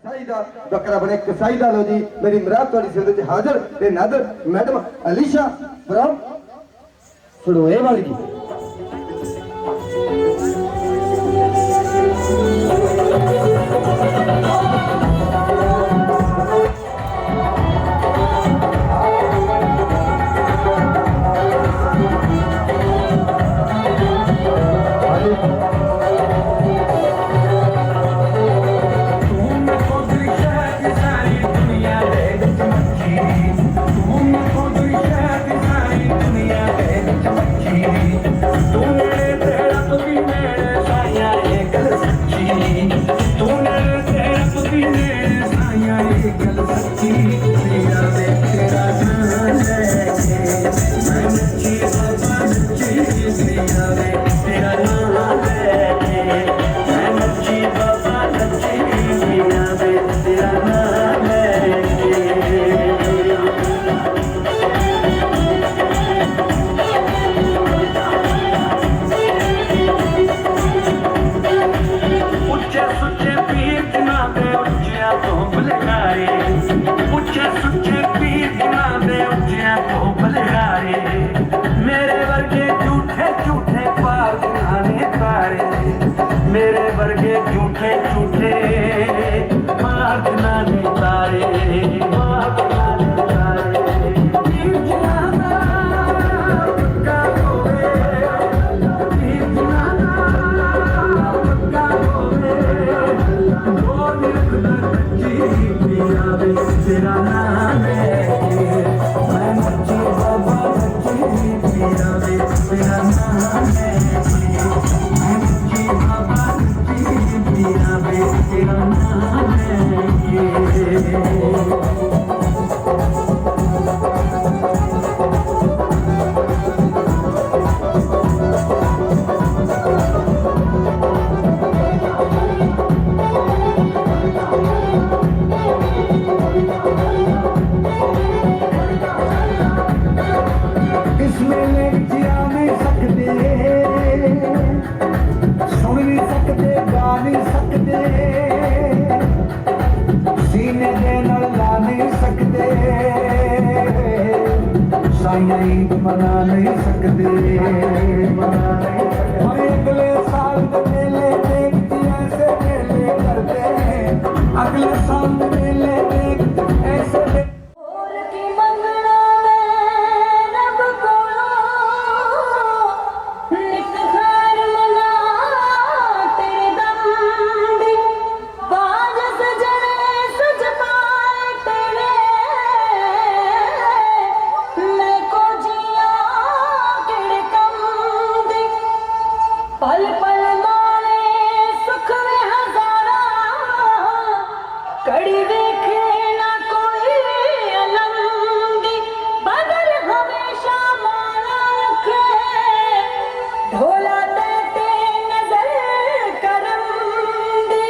साई दा बकरा बने कसाई दा लो जी मेरी मुराद थोड़ी सिर विच हाजिर ते नादर मैडम अलीशा फ्रॉम फड़ोए वाली जी। मेरे वर्गे झूठे झूठे मारना नहीं तारे मारना नहीं तारे तेरा नाम है मैं मच्छी बाबा मच्छी तेरा नाम है मैं मच्छी बाबा तेरा नाम है मना नहीं सकते हम अगले साल मेले देखती ऐसे मेले करते हैं अगले साल मेले देखते ऐसे पल पल माने सुख में हजारा कड़ी देखे ना कोई अलंगी बदल हमेशा माना रखे ढोला देते नजर करम दी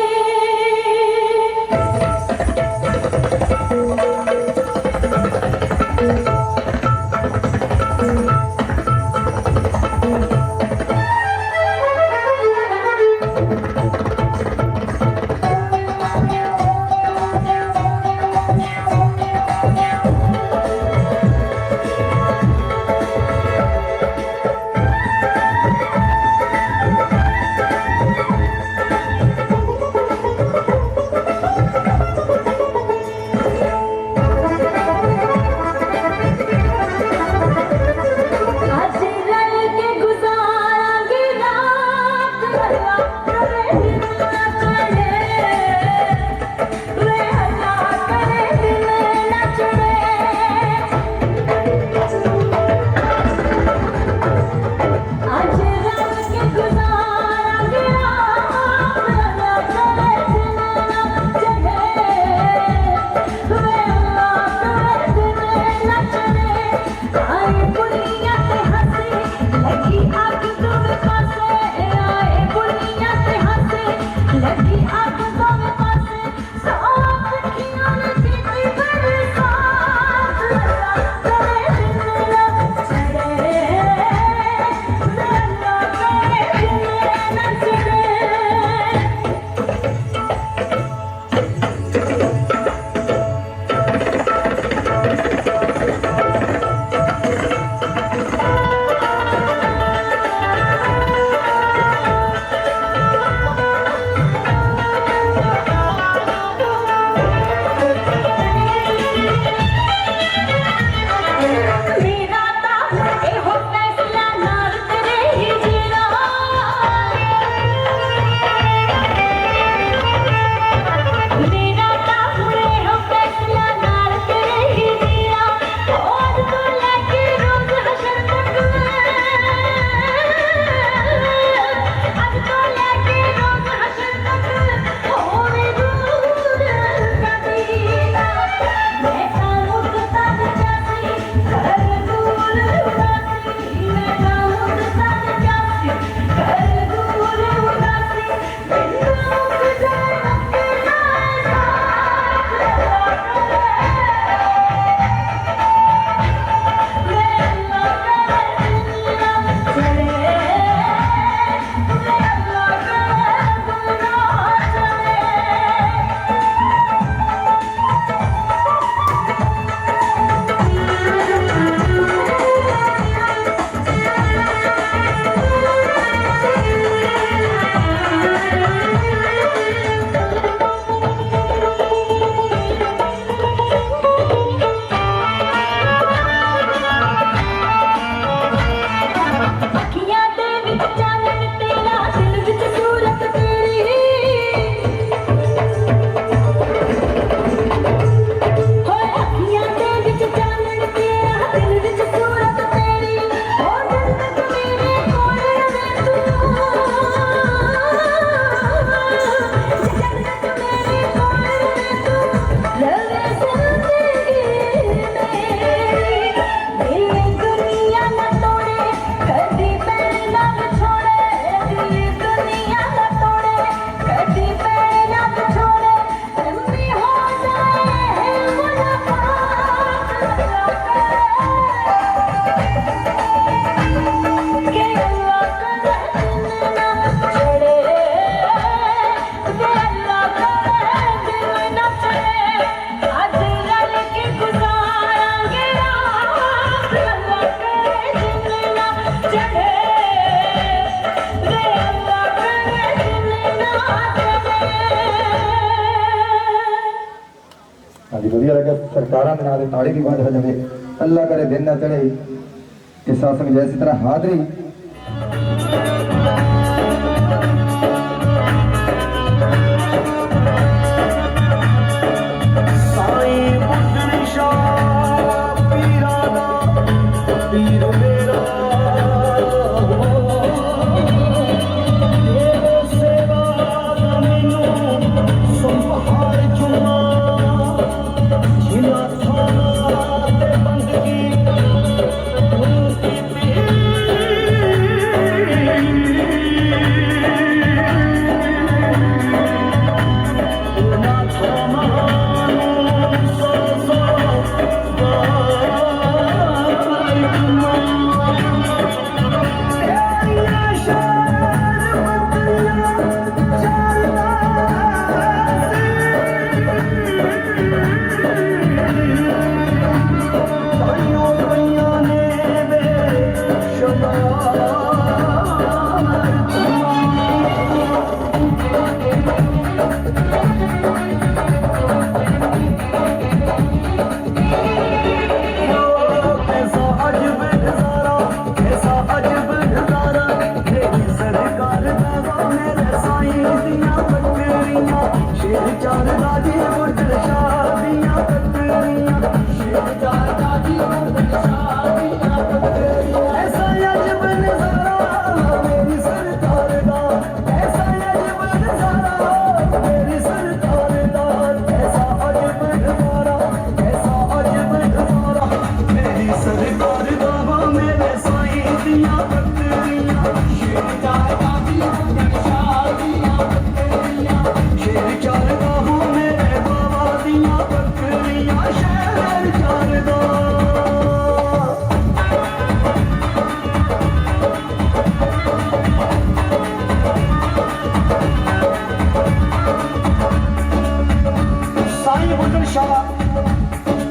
ਹਾਂਜੀ ਵਧੀਆ ਲੱਗਿਆ ਸਰਕਾਰਾਂ ਦੇ ਨਾਂ ਦੇ ਤਾੜੀ ਵੀ ਵੱਜ ਜਾਵੇ ਅੱਲਾ ਕਰੇ ਦਿਨ ਨਾ ਚੜੇ ਤੇ ਸਾਸੰਗ ਜੈਸੀ ਤਰ੍ਹਾਂ ਹਾਜ਼ਰੀ ਸਾਈਂ ਬੁੱਢਣ ਸ਼ਾਹ ਪੀਰਾਂ ਦਾ ਪੀਰ ਮੇਰਾ ਇਹ ਸੇਵਾ ਦਾ ਮੈਨੂੰ ਸੰਭਾਲ ਚੁਣਾ ਜਿਨਾ ਥਾਂ ਤੇ ਬੰਦਗੀ ਗੁਰੂ ਕੀਤੀ ਉਹਨਾਂ ਥਾਂ ਸੋ ਸੋ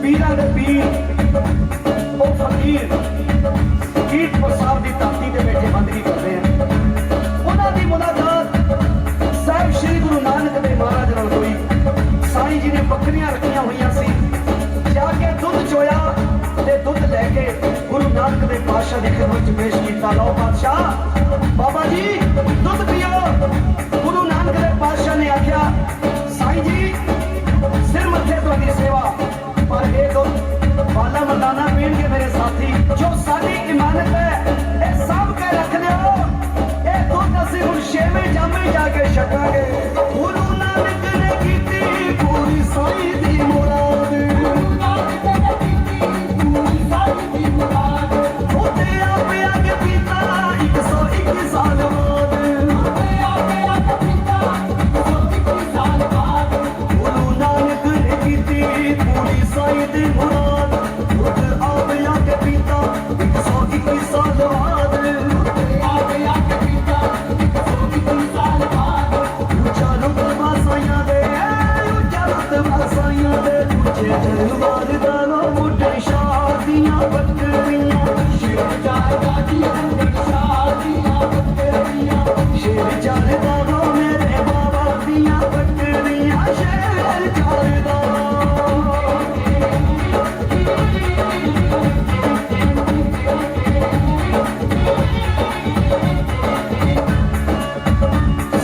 ਪੀਰਾਂ ਦੇ ਪੀਰ ਉਹ ਫਕੀਰ ਕੀਰਤਪੁਰ ਸਾਹਿਬ ਦੀ ਧਰਤੀ ਤੇ ਬੈਠੇ ਬੰਦਗੀ ਕਰਦੇ ਆ ਉਹਨਾਂ ਦੀ ਮੁਲਾਕਾਤ ਸਾਹਿਬ ਸ੍ਰੀ ਗੁਰੂ ਨਾਨਕ ਦੇਵ ਮਹਾਰਾਜ ਨਾਲ ਹੋਈ ਸਾਈਂ ਜੀ ਨੇ ਬੱਕਰੀਆਂ ਰੱਖੀਆਂ ਹੋਈਆਂ ਸੀ ਜਾ ਕੇ ਦੁੱਧ ਚੋਇਆ ਤੇ ਦੁੱਧ ਲੈ ਕੇ ਗੁਰੂ ਨਾਨਕ ਦੇਵ ਪਾਤਸ਼ਾਹ ਦੀ ਖਿਦਮਤ ਚ ਪੇਸ਼ ਕੀਤਾ ਲਓ ਪਾਤਸ਼ਾਹ ਬਾਬਾ ਜੀ ਦੁੱਧ ਪੀਓ ਗੁਰੂ ਨਾਨਕ ਦੇਵ ਪਾਤਸ਼ਾਹ ਨੇ ਆਖਿਆ ਸਾਈਂ ਜੀ ਸਿਰ ਮੱਥੇ ਤੁਹਾਡੀ ਸੇਵਾ ਪਰ ਇਹ ਦੁੱਧ ਵਾਲਾ ਮਰਦਾਨਾ ਪੀਣਗੇ ਮੇਰੇ ਸਾਥੀ ਜੋ ਸਾਡੀ ਇਮਾਨਤ ਹੈ ਇਹ ਸਭ ਕੇ ਰੱਖ ਲਿਓ ਇਹ ਦੁੱਧ ਅਸੀਂ ਹੁਣ ਛੇਵੇਂ ਜਾਮੇ ਜਾ ਕੇ ਛਕਾਂਗੇ ਗੁਰੂ ਨਾਨਕ ਨੇ ਕੀਤੀ ਪੂਰੀ ਸਾਈਂ ਦੀ ਮੁਰਾਦ ਗੁਰੂ ਨਾਨਕ ਨੇ ਕੀਤੀ ਪੂਰੀ ਸਾਈਂ ਦੀ ਮੁਰਾਦ ਉਹਦੇ ਆਪੇ ਅੱਗੇ ਪੀਤਾ 121 ਸਾਲ ਬਾਅਦ ਉਹਦੇ ਆਪੇ ਅੱਗੇ ਪੀਤਾ 121 ਸਾਲ ਬਾਅਦ ਗੁਰੂ ਨਾਨਕ ਨੇ ਕੀਤੀ ਪੂਰੀ ਸਾਈਂ ਦੀ ਮੁਰਾਦ ਉਹਦੇ ਆਪੇ ਅੱਗੇ ਪੀਤਾ 121 ਸਾਲ ਬਾਅਦ ਉਹਦੇ ਆਪੇ ਅੱਗੇ ਪੀਤਾ 121 ਸਾਲ ਬਾਅਦ ਉੱਚਾ ਰੁਤਬਾ ਸਾਈਆਂ ਦੇ ਉੱਚਾ ਰੁਤਬਾ ਸਾਈਆਂ ਦੇ ਉੱਚੇ ਦਰਬਾਰ ਦਾ ਨਾ ਮੁੱਢ ਸ਼ਾਦੀਆਂ ਬੱਕਰੀਆਂ ਸ਼ੇਰ ਜਾਇਦਾ ਦੀਆਂ ਸ਼ਾਦੀਆਂ ਬੱਕਰੀਆਂ ਸ਼ੇਰ ਜਾਇਦਾ ਨਾ ਮੇਰੇ ਬਾਬਾ ਦੀਆਂ ਬੱਕਰੀਆਂ ਸ਼ੇਰ ਜਾਇਦਾ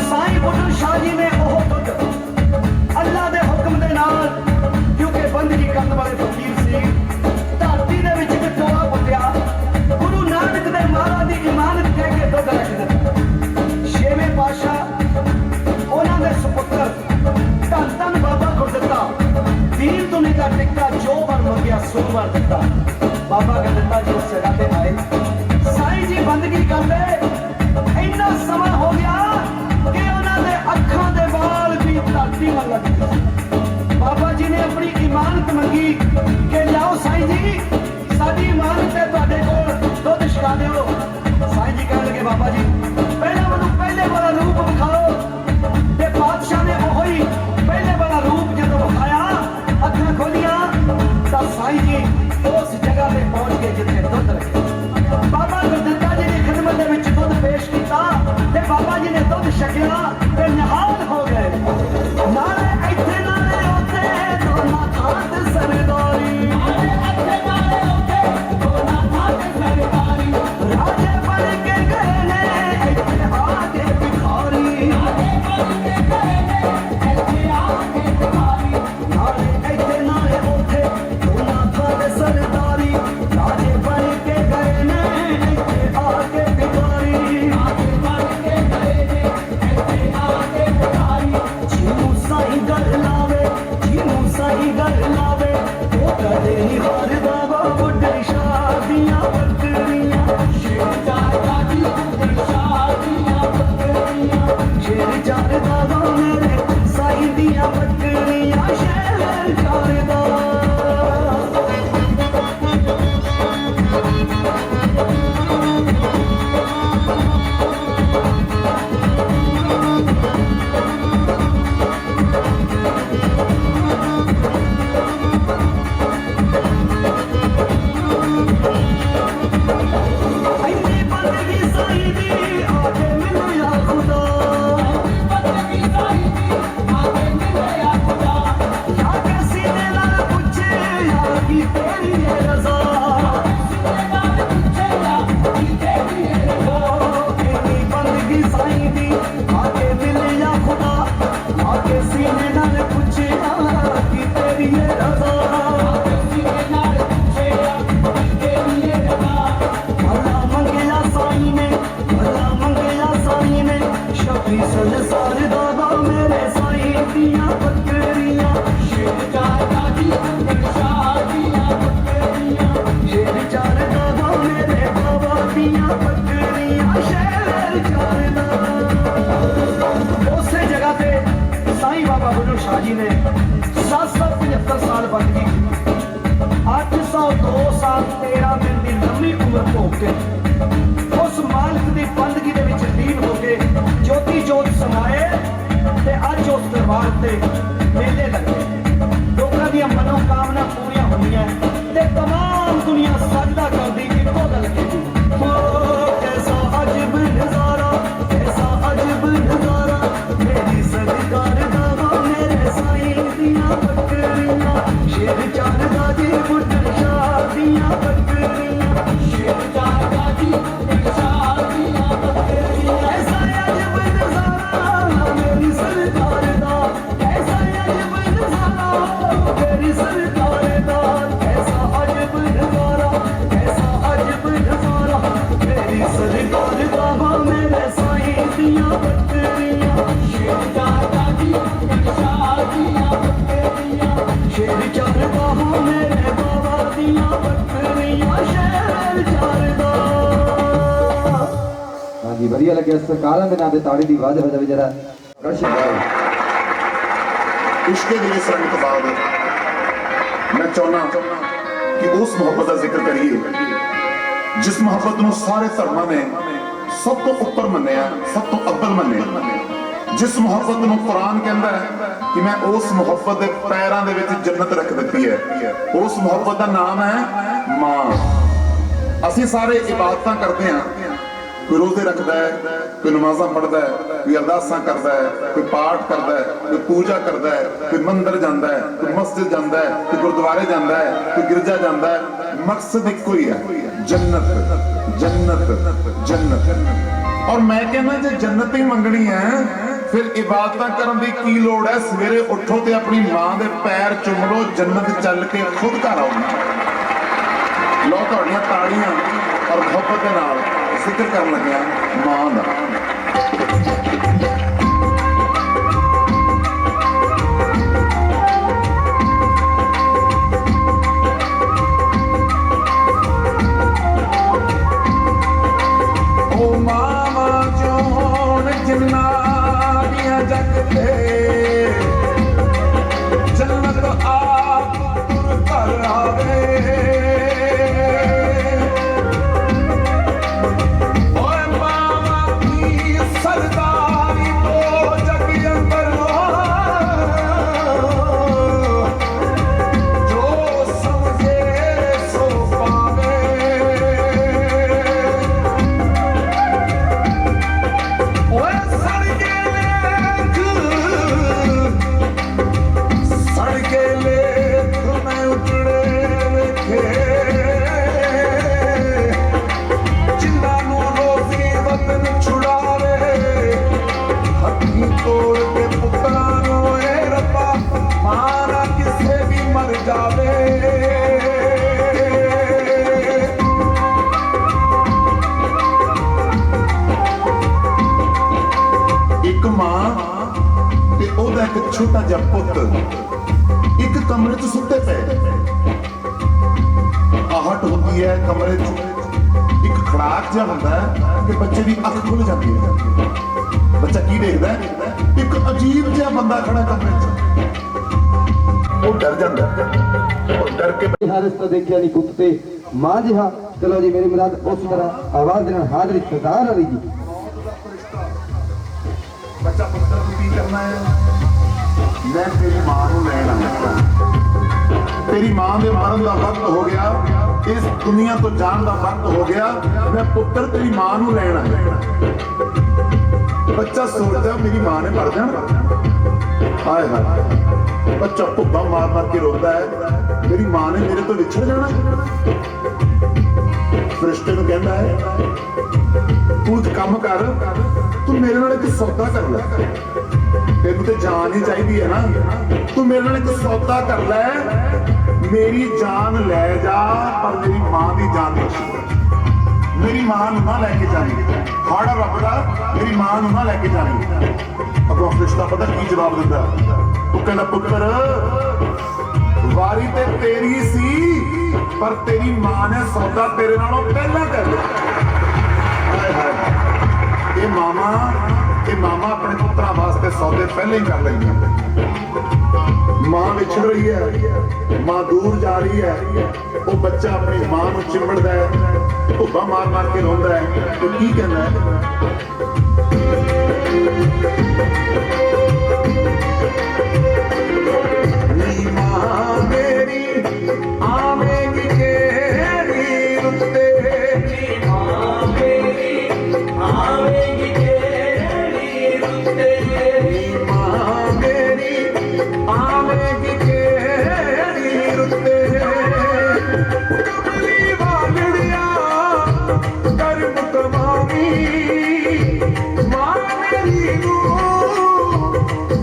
ਸਾਈਂ ਬੁੱਢਣ ਸ਼ਾਹ ਜੀ ਨੇ ਉਹ ਦੁੱਧ ਅੱਲਾ ਦੇ ਹੁਕਮ ਦੇ ਨਾਲ ਕਿਉਂਕਿ ਬੰਦਗੀ ਕਰਨ ਵਾਲੇ ਫਕੀਰ ਸੀ ਧਰਤੀ ਦੇ ਵਿੱਚ ਇੱਕ ਟੋਆ ਪੁੱਟਿਆ ਗੁਰੂ ਨਾਨਕ ਦੇ ਮਹਾਰਾਜ ਦੀ ਇਮਾਨਤ ਕਹਿ ਕੇ ਦੁੱਧ ਰੱਖ ਦਿੱਤਾ ਛੇਵੇਂ ਪਾਤਸ਼ਾਹ ਉਹਨਾਂ ਦੇ ਸੁਪੁੱਤਰ ਧੰਨ ਧੰਨ ਬਾਬਾ ਗੁਰਦਿੱਤਾ ਦੀਨ ਦੁਨੀ ਦਾ ਟਿੱਕਾ ਜੋ ਵਰ ਮੰਗਿਆ ਸੋ ਵਰ ਦਿੱਤਾ ਬਾਬਾ ਗੁਰਦਿੱਤਾ ਜੀ ਉਸ ਜਗ੍ਹਾ ਤੇ ਆਏ ਸਾਈਂ ਜੀ ਬੰਦਗੀ ਕਰਦੇ ਇੰਨਾ ਸਮਾਂ ਹੋ ਗਿਆ ਕਿ ਉਹਨਾਂ ਦੇ ਅੱਖਾਂ ਦੇ ਵਾਲ ਵੀ ਧਰਤੀ ਵੱਲ ਲੱਗ ਗਏ ਬਾਬਾ ਜੀ ਨੇ ਆਪਣੀ ਇਮਾਨਤ ਮੰਗੀ ਕਿ ਲਿਆਓ ਸਾਈਂ ਜੀ ਸਾਡੀ ਇਮਾਨਤ ਹੈ ਤੁਹਾਡੇ ਕੋਲ ਦੁੱਧ ਛਕਾ ਦਿਓ ਸਾਈਂ ਜੀ ਕਹਿਣ ਲੱਗੇ ਬਾਬਾ ਜੀ ਪਹਿਲਾਂ ਮੈਨੂੰ ਪਹਿਲੇ ਵਾਲਾ ਰੂਪ ਵਿਖਾਓ ਤੇ ਪਾਤਸ਼ਾਹ ਨੇ ਉਹੀ ਪਹਿਲੇ ਵਾਲਾ ਰੂਪ ਜਦੋਂ ਵਿਖਾਇਆ ਅੱਖਾਂ ਖੋਲੀਆਂ ਤਾਂ ਸਾਈਂ ਜੀ ਉਸ ਜਗ੍ਹਾ ਤੇ ਪਹੁੰਚ ਕੇ ਜਿੱਥੇ ਦੁੱਧ ਰੱਖਿਆ ਉਸ ਮਾਲਕ ਦੀ ਬੰਦਗੀ ਦੇ ਵਿੱਚ ਲੀਨ ਹੋ ਕੇ ਜੋਤੀ ਜੋਤ ਸਮਾਏ ਤੇ ਅੱਜ ਉਸ ਦਰਬਾਰ ਤੇ ਮੇਲੇ ਲੱਗੇ, ਲੋਕਾਂ ਦੀਆਂ ਮਨੋਕਾਮਨਾ ਪੂਰੀਆਂ ਹੁੰਦੀਆਂ ਤੇ ਤਮਾਮ ਦੁਨੀਆ ਸਜਦਾ ਕਰਦੀ ਇੱਕੋ ਗੱਲ ਕਹਿੰਦੀ, कैसा अजब नजारा, कैसा अजब नजारा, मेरी सरकार दा मेरे साईं दियां बकरियां, शेर चार गाजी बुढ़न शाह दियां बकरियां, शेर चार गाजी बुढ़न शाह दियां बकरियां, कैसा अजब नजारा मेरी सरकार दा, कैसा अजब नजारा मेरी सरकार दा, कैसा अजब नजारा, कैसा अजब नजारा, मेरी सरकार बाबा मेरे साईं दियां बकरियां, शेर चार गाजी शाह दियां बकरियां, शेर चार बाबा मेरे बाबा दियां बकरियां, शेर चार दा। ਹਾਂਜੀ ਵਧੀਆ ਲੱਗਿਆ। ਸਰਕਾਰਾਂ ਦੇ ਨਾਂ ਤੇ ਤਾੜੀ ਦੀ ਆਵਾਜ਼ ਹੋ ਜਾਵੇ ਜਰਾ ਕੜਛੀ ਵਾਹ। इश्क दिले सरन तो बाद मैं चाहना कि उस मुहब्बत का जिक्र करिए जिस मुहब्बत ਨੂੰ ਸਾਰੇ ਧਰਮਾਂ ਨੇ ਸਭ ਤੋਂ ਉੱਪਰ ਮੰਨਿਆ, ਸਭ ਤੋਂ ਅੱਵਲ ਮੰਨਿਆ, ਜਿਸ ਮੁਹੱਬਤ ਨੂੰ ਕੁਰਾਨ ਕਹਿੰਦਾ ਹੈ ਕਿ ਮੈਂ ਉਸ ਮੁਹੱਬਤ ਦੇ ਪੈਰਾਂ ਦੇ ਵਿੱਚ ਜੰਨਤ ਰੱਖ ਦਿੱਤੀ ਹੈ, ਉਸ ਮੁਹੱਬਤ ਦਾ ਨਾਮ ਹੈ ਮਾਂ। ਅਸੀਂ ਸਾਰੇ ਇਬਾਦਤਾਂ ਕਰਦੇ ਹਾਂ, ਕੋਈ ਰੋਜ਼ੇ ਰੱਖਦਾ ਹੈ, ਕੋਈ ਨਮਾਜ਼ਾਂ ਪੜ੍ਹਦਾ ਹੈ, ਕੋਈ ਅਰਦਾਸਾਂ ਕਰਦਾ ਹੈ, ਕੋਈ ਪਾਠ ਕਰਦਾ ਹੈ, ਕੋਈ ਪੂਜਾ ਕਰਦਾ ਹੈ, ਕੋਈ ਮੰਦਰ ਜਾਂਦਾ ਹੈ, ਕੋਈ ਮਸਜਿਦ ਜਾਂਦਾ ਹੈ, ਕੋਈ ਗੁਰਦੁਆਰੇ ਜਾਂਦਾ ਹੈ, ਕੋਈ ਗਿਰਜਾ ਜਾਂਦਾ ਹੈ, ਮਕਸਦ ਇੱਕੋ ਹੀ ਹੈ, ਜੰਨਤ ਜੰਨਤ ਜੰਨਤ। ਔਰ ਮੈਂ ਕਹਿੰਦਾ ਜੇ ਜੰਨਤ ਹੀ ਮੰਗਣੀ ਹੈ ਫਿਰ ਇਬਾਦਤਾਂ ਕਰਨ ਦੀ ਕੀ ਲੋੜ ਹੈ? ਸਵੇਰੇ ਉੱਠੋ ਤੇ ਆਪਣੀ ਮਾਂ ਦੇ ਪੈਰ ਚੁੰਮ ਲਓ, ਜੰਨਤ ਚੱਲ ਕੇ ਖੁਦ ਘਰ ਆਉਣਾ। ਲਓ ਤੁਹਾਡੀਆਂ ਤਾੜੀਆਂ ਔਰ ਮੁਹੱਬਤ ਦੇ ਨਾਲ ਜ਼ਿਕਰ ਕਰਨ ਲੱਗਿਆ ਮਾਂ ਦਾ। ਉਹ ਮਾਵਾਂ ਚੋਣ ਜਿੰਨਾਂ ਦੀਆਂ ਜੱਗ ਤੇ ਜੰਨਤ ਆਪ ਤੁਰ ਘਰ ਆਵੇ। सरदारी तो जग अंदर जो समझे सो पावे। सड़के लेख में उतरे वेखे जिन्हों रोजी वतन छुड़ावे, हथी तोड़ के पुत्रा ए रब्बा माना किसे भी मर जावे। एक मां ते ओदा एक छोटा जिहा पुत्त एक कमरे च सुते पे, आहट होती है कमरे च, एक खड़ाक जिहा हुंदा है कि बच्चे की अख खुल जाती है। बच्चा की देखदा है? एक अजीब जिहा बंदा खड़ा कमरे च, वो डर जाता है और डर के ਹਾਂ ਰਿਸ਼ਤਾ ਦੇਖਿਆ ਨਹੀਂ ਪੁੱਤ ਤੇ ਮਾਂ ਜਿਹਾ। ਚਲੋ ਜੀ ਮੇਰੀ ਮੁਰਾਦ ਉਸ ਤਰ੍ਹਾਂ ਆਵਾਜ਼ ਦੇ ਨਾਲ ਹਾਜ਼ਰੀ ਸਰਦਾਰ ਵਾਲੀ ਜੀ। ਬੱਚਾ ਪੁੱਤਰ ਨੂੰ ਕੀ ਕਰਨਾ ਹੈ? ਮੈਂ ਤੇਰੀ ਮਾਂ ਨੂੰ ਲੈਣ ਆਇਆ, ਤੇਰੀ ਮਾਂ ਦੇ ਮਰਨ ਦਾ ਵਕਤ ਹੋ ਗਿਆ, ਇਸ ਦੁਨੀਆ ਤੋਂ ਜਾਣ ਦਾ ਵਕਤ ਹੋ ਗਿਆ, ਮੈਂ ਪੁੱਤਰ ਤੇਰੀ ਮਾਂ ਨੂੰ ਲੈਣ ਆਇਆ। ਬੱਚਾ ਸੋਚਦਾ ਮੇਰੀ ਮਾਂ ਨੇ ਮਰ ਜਾਣਾ, ਹਾਏ ਹਾਏ। ਬੱਚਾ ਭੁੱਬਾ ਮਾਰ ਮਾਰ ਕੇ ਰੋਂਦਾ ਹੈ, ਮੇਰੀ ਮਾਂ ਨੇ ਮੇਰੇ ਤੋਂ ਵਿਛੜ ਜਾਣਾ। ਫਰਿਸ਼ਤੇ ਨੂੰ ਕਹਿੰਦਾ ਹੈ ਤੂੰ ਇੱਕ ਕੰਮ ਕਰ, ਤੂੰ ਮੇਰੇ ਨਾਲ ਇੱਕ ਸੌਦਾ ਕਰ ਲੈ, ਤੈਨੂੰ ਤੇ ਜਾਨ ਹੀ ਚਾਹੀਦੀ ਹੈ ਨਾ, ਤੂੰ ਮੇਰੇ ਨਾਲ ਇੱਕ ਸੌਦਾ ਕਰ ਲੈ, ਮੇਰੀ ਜਾਨ ਲੈ ਜਾ ਪਰ ਮੇਰੀ ਮਾਂ ਦੀ ਜਾਨ ਬਖਸ਼। ਮੇਰੀ ਮਾਂ ਨੂੰ ਨਾ ਲੈ ਕੇ ਜਾਣੀ, ਹਾੜਾ ਰੱਬ ਦਾ, ਮੇਰੀ ਮਾਂ ਨੂੰ ਨਾ ਲੈ ਕੇ ਜਾਣੀ। ਅੱਗੋਂ ਫਰਿਸ਼ਤਾ ਪਤਾ ਕੀ ਜਵਾਬ ਦਿੰਦਾ? ਉਹ ਕਹਿੰਦਾ ਪੁੱਤਰ ਵਾਰੀ ਤੇ ਤੇਰੀ ਸੀ ਪਰ ਤੇਰੀ ਮਾਂ ਨੇ ਸੌਦਾ ਤੇਰੇ ਨਾਲੋਂ ਪਹਿਲਾਂ ਕਰ ਲਿਆ। ਹਾਏ ਹਾਏ, ਇਹ ਮਾਮਾ ਆਪਣੇ ਪੁੱਤਰਾਂ ਵਾਸਤੇ ਸੌਦੇ ਪਹਿਲਾਂ ਹੀ ਕਰ ਲੈਂਦੀਆਂ। ਮਾਂ ਵਿਛੜ ਰਹੀ ਹੈ, ਮਾਂ ਦੂਰ ਜਾ ਰਹੀ ਹੈ, ਉਹ ਬੱਚਾ ਆਪਣੀ ਮਾਂ ਨੂੰ ਚਿੰਬੜਦਾ ਹੈ, ਧੁੱਬਾ ਮਾਰ ਮਾਰ ਕੇ ਰੋਂਦਾ ਹੈ ਤੇ ਕੀ ਕਹਿੰਦਾ ਹੈ? ਨੀ ਮਾਂ ਮੇਰੀ ਆਵੇਂਗੀ ਕਿਹੜੀ ਰੁੱਤੇ, ਨੀ ਮਾਂ ਮੇਰੀ ਆਵੇਂਗੀ ਕਿਹੜੀ ਰੁੱਤੇ, ਨੀ ਮਾਂ ਮੇਰੀ ਆਵੇਂਗੀ ਕਿਹੜੀ ਰੁੱਤੇ, ਕਮਲੀ ਵਾਲੜਿਆ ਕਰਮ ਕਮਾਵੀ, ਮਾਂ ਮੇਰੀ ਨੂੰ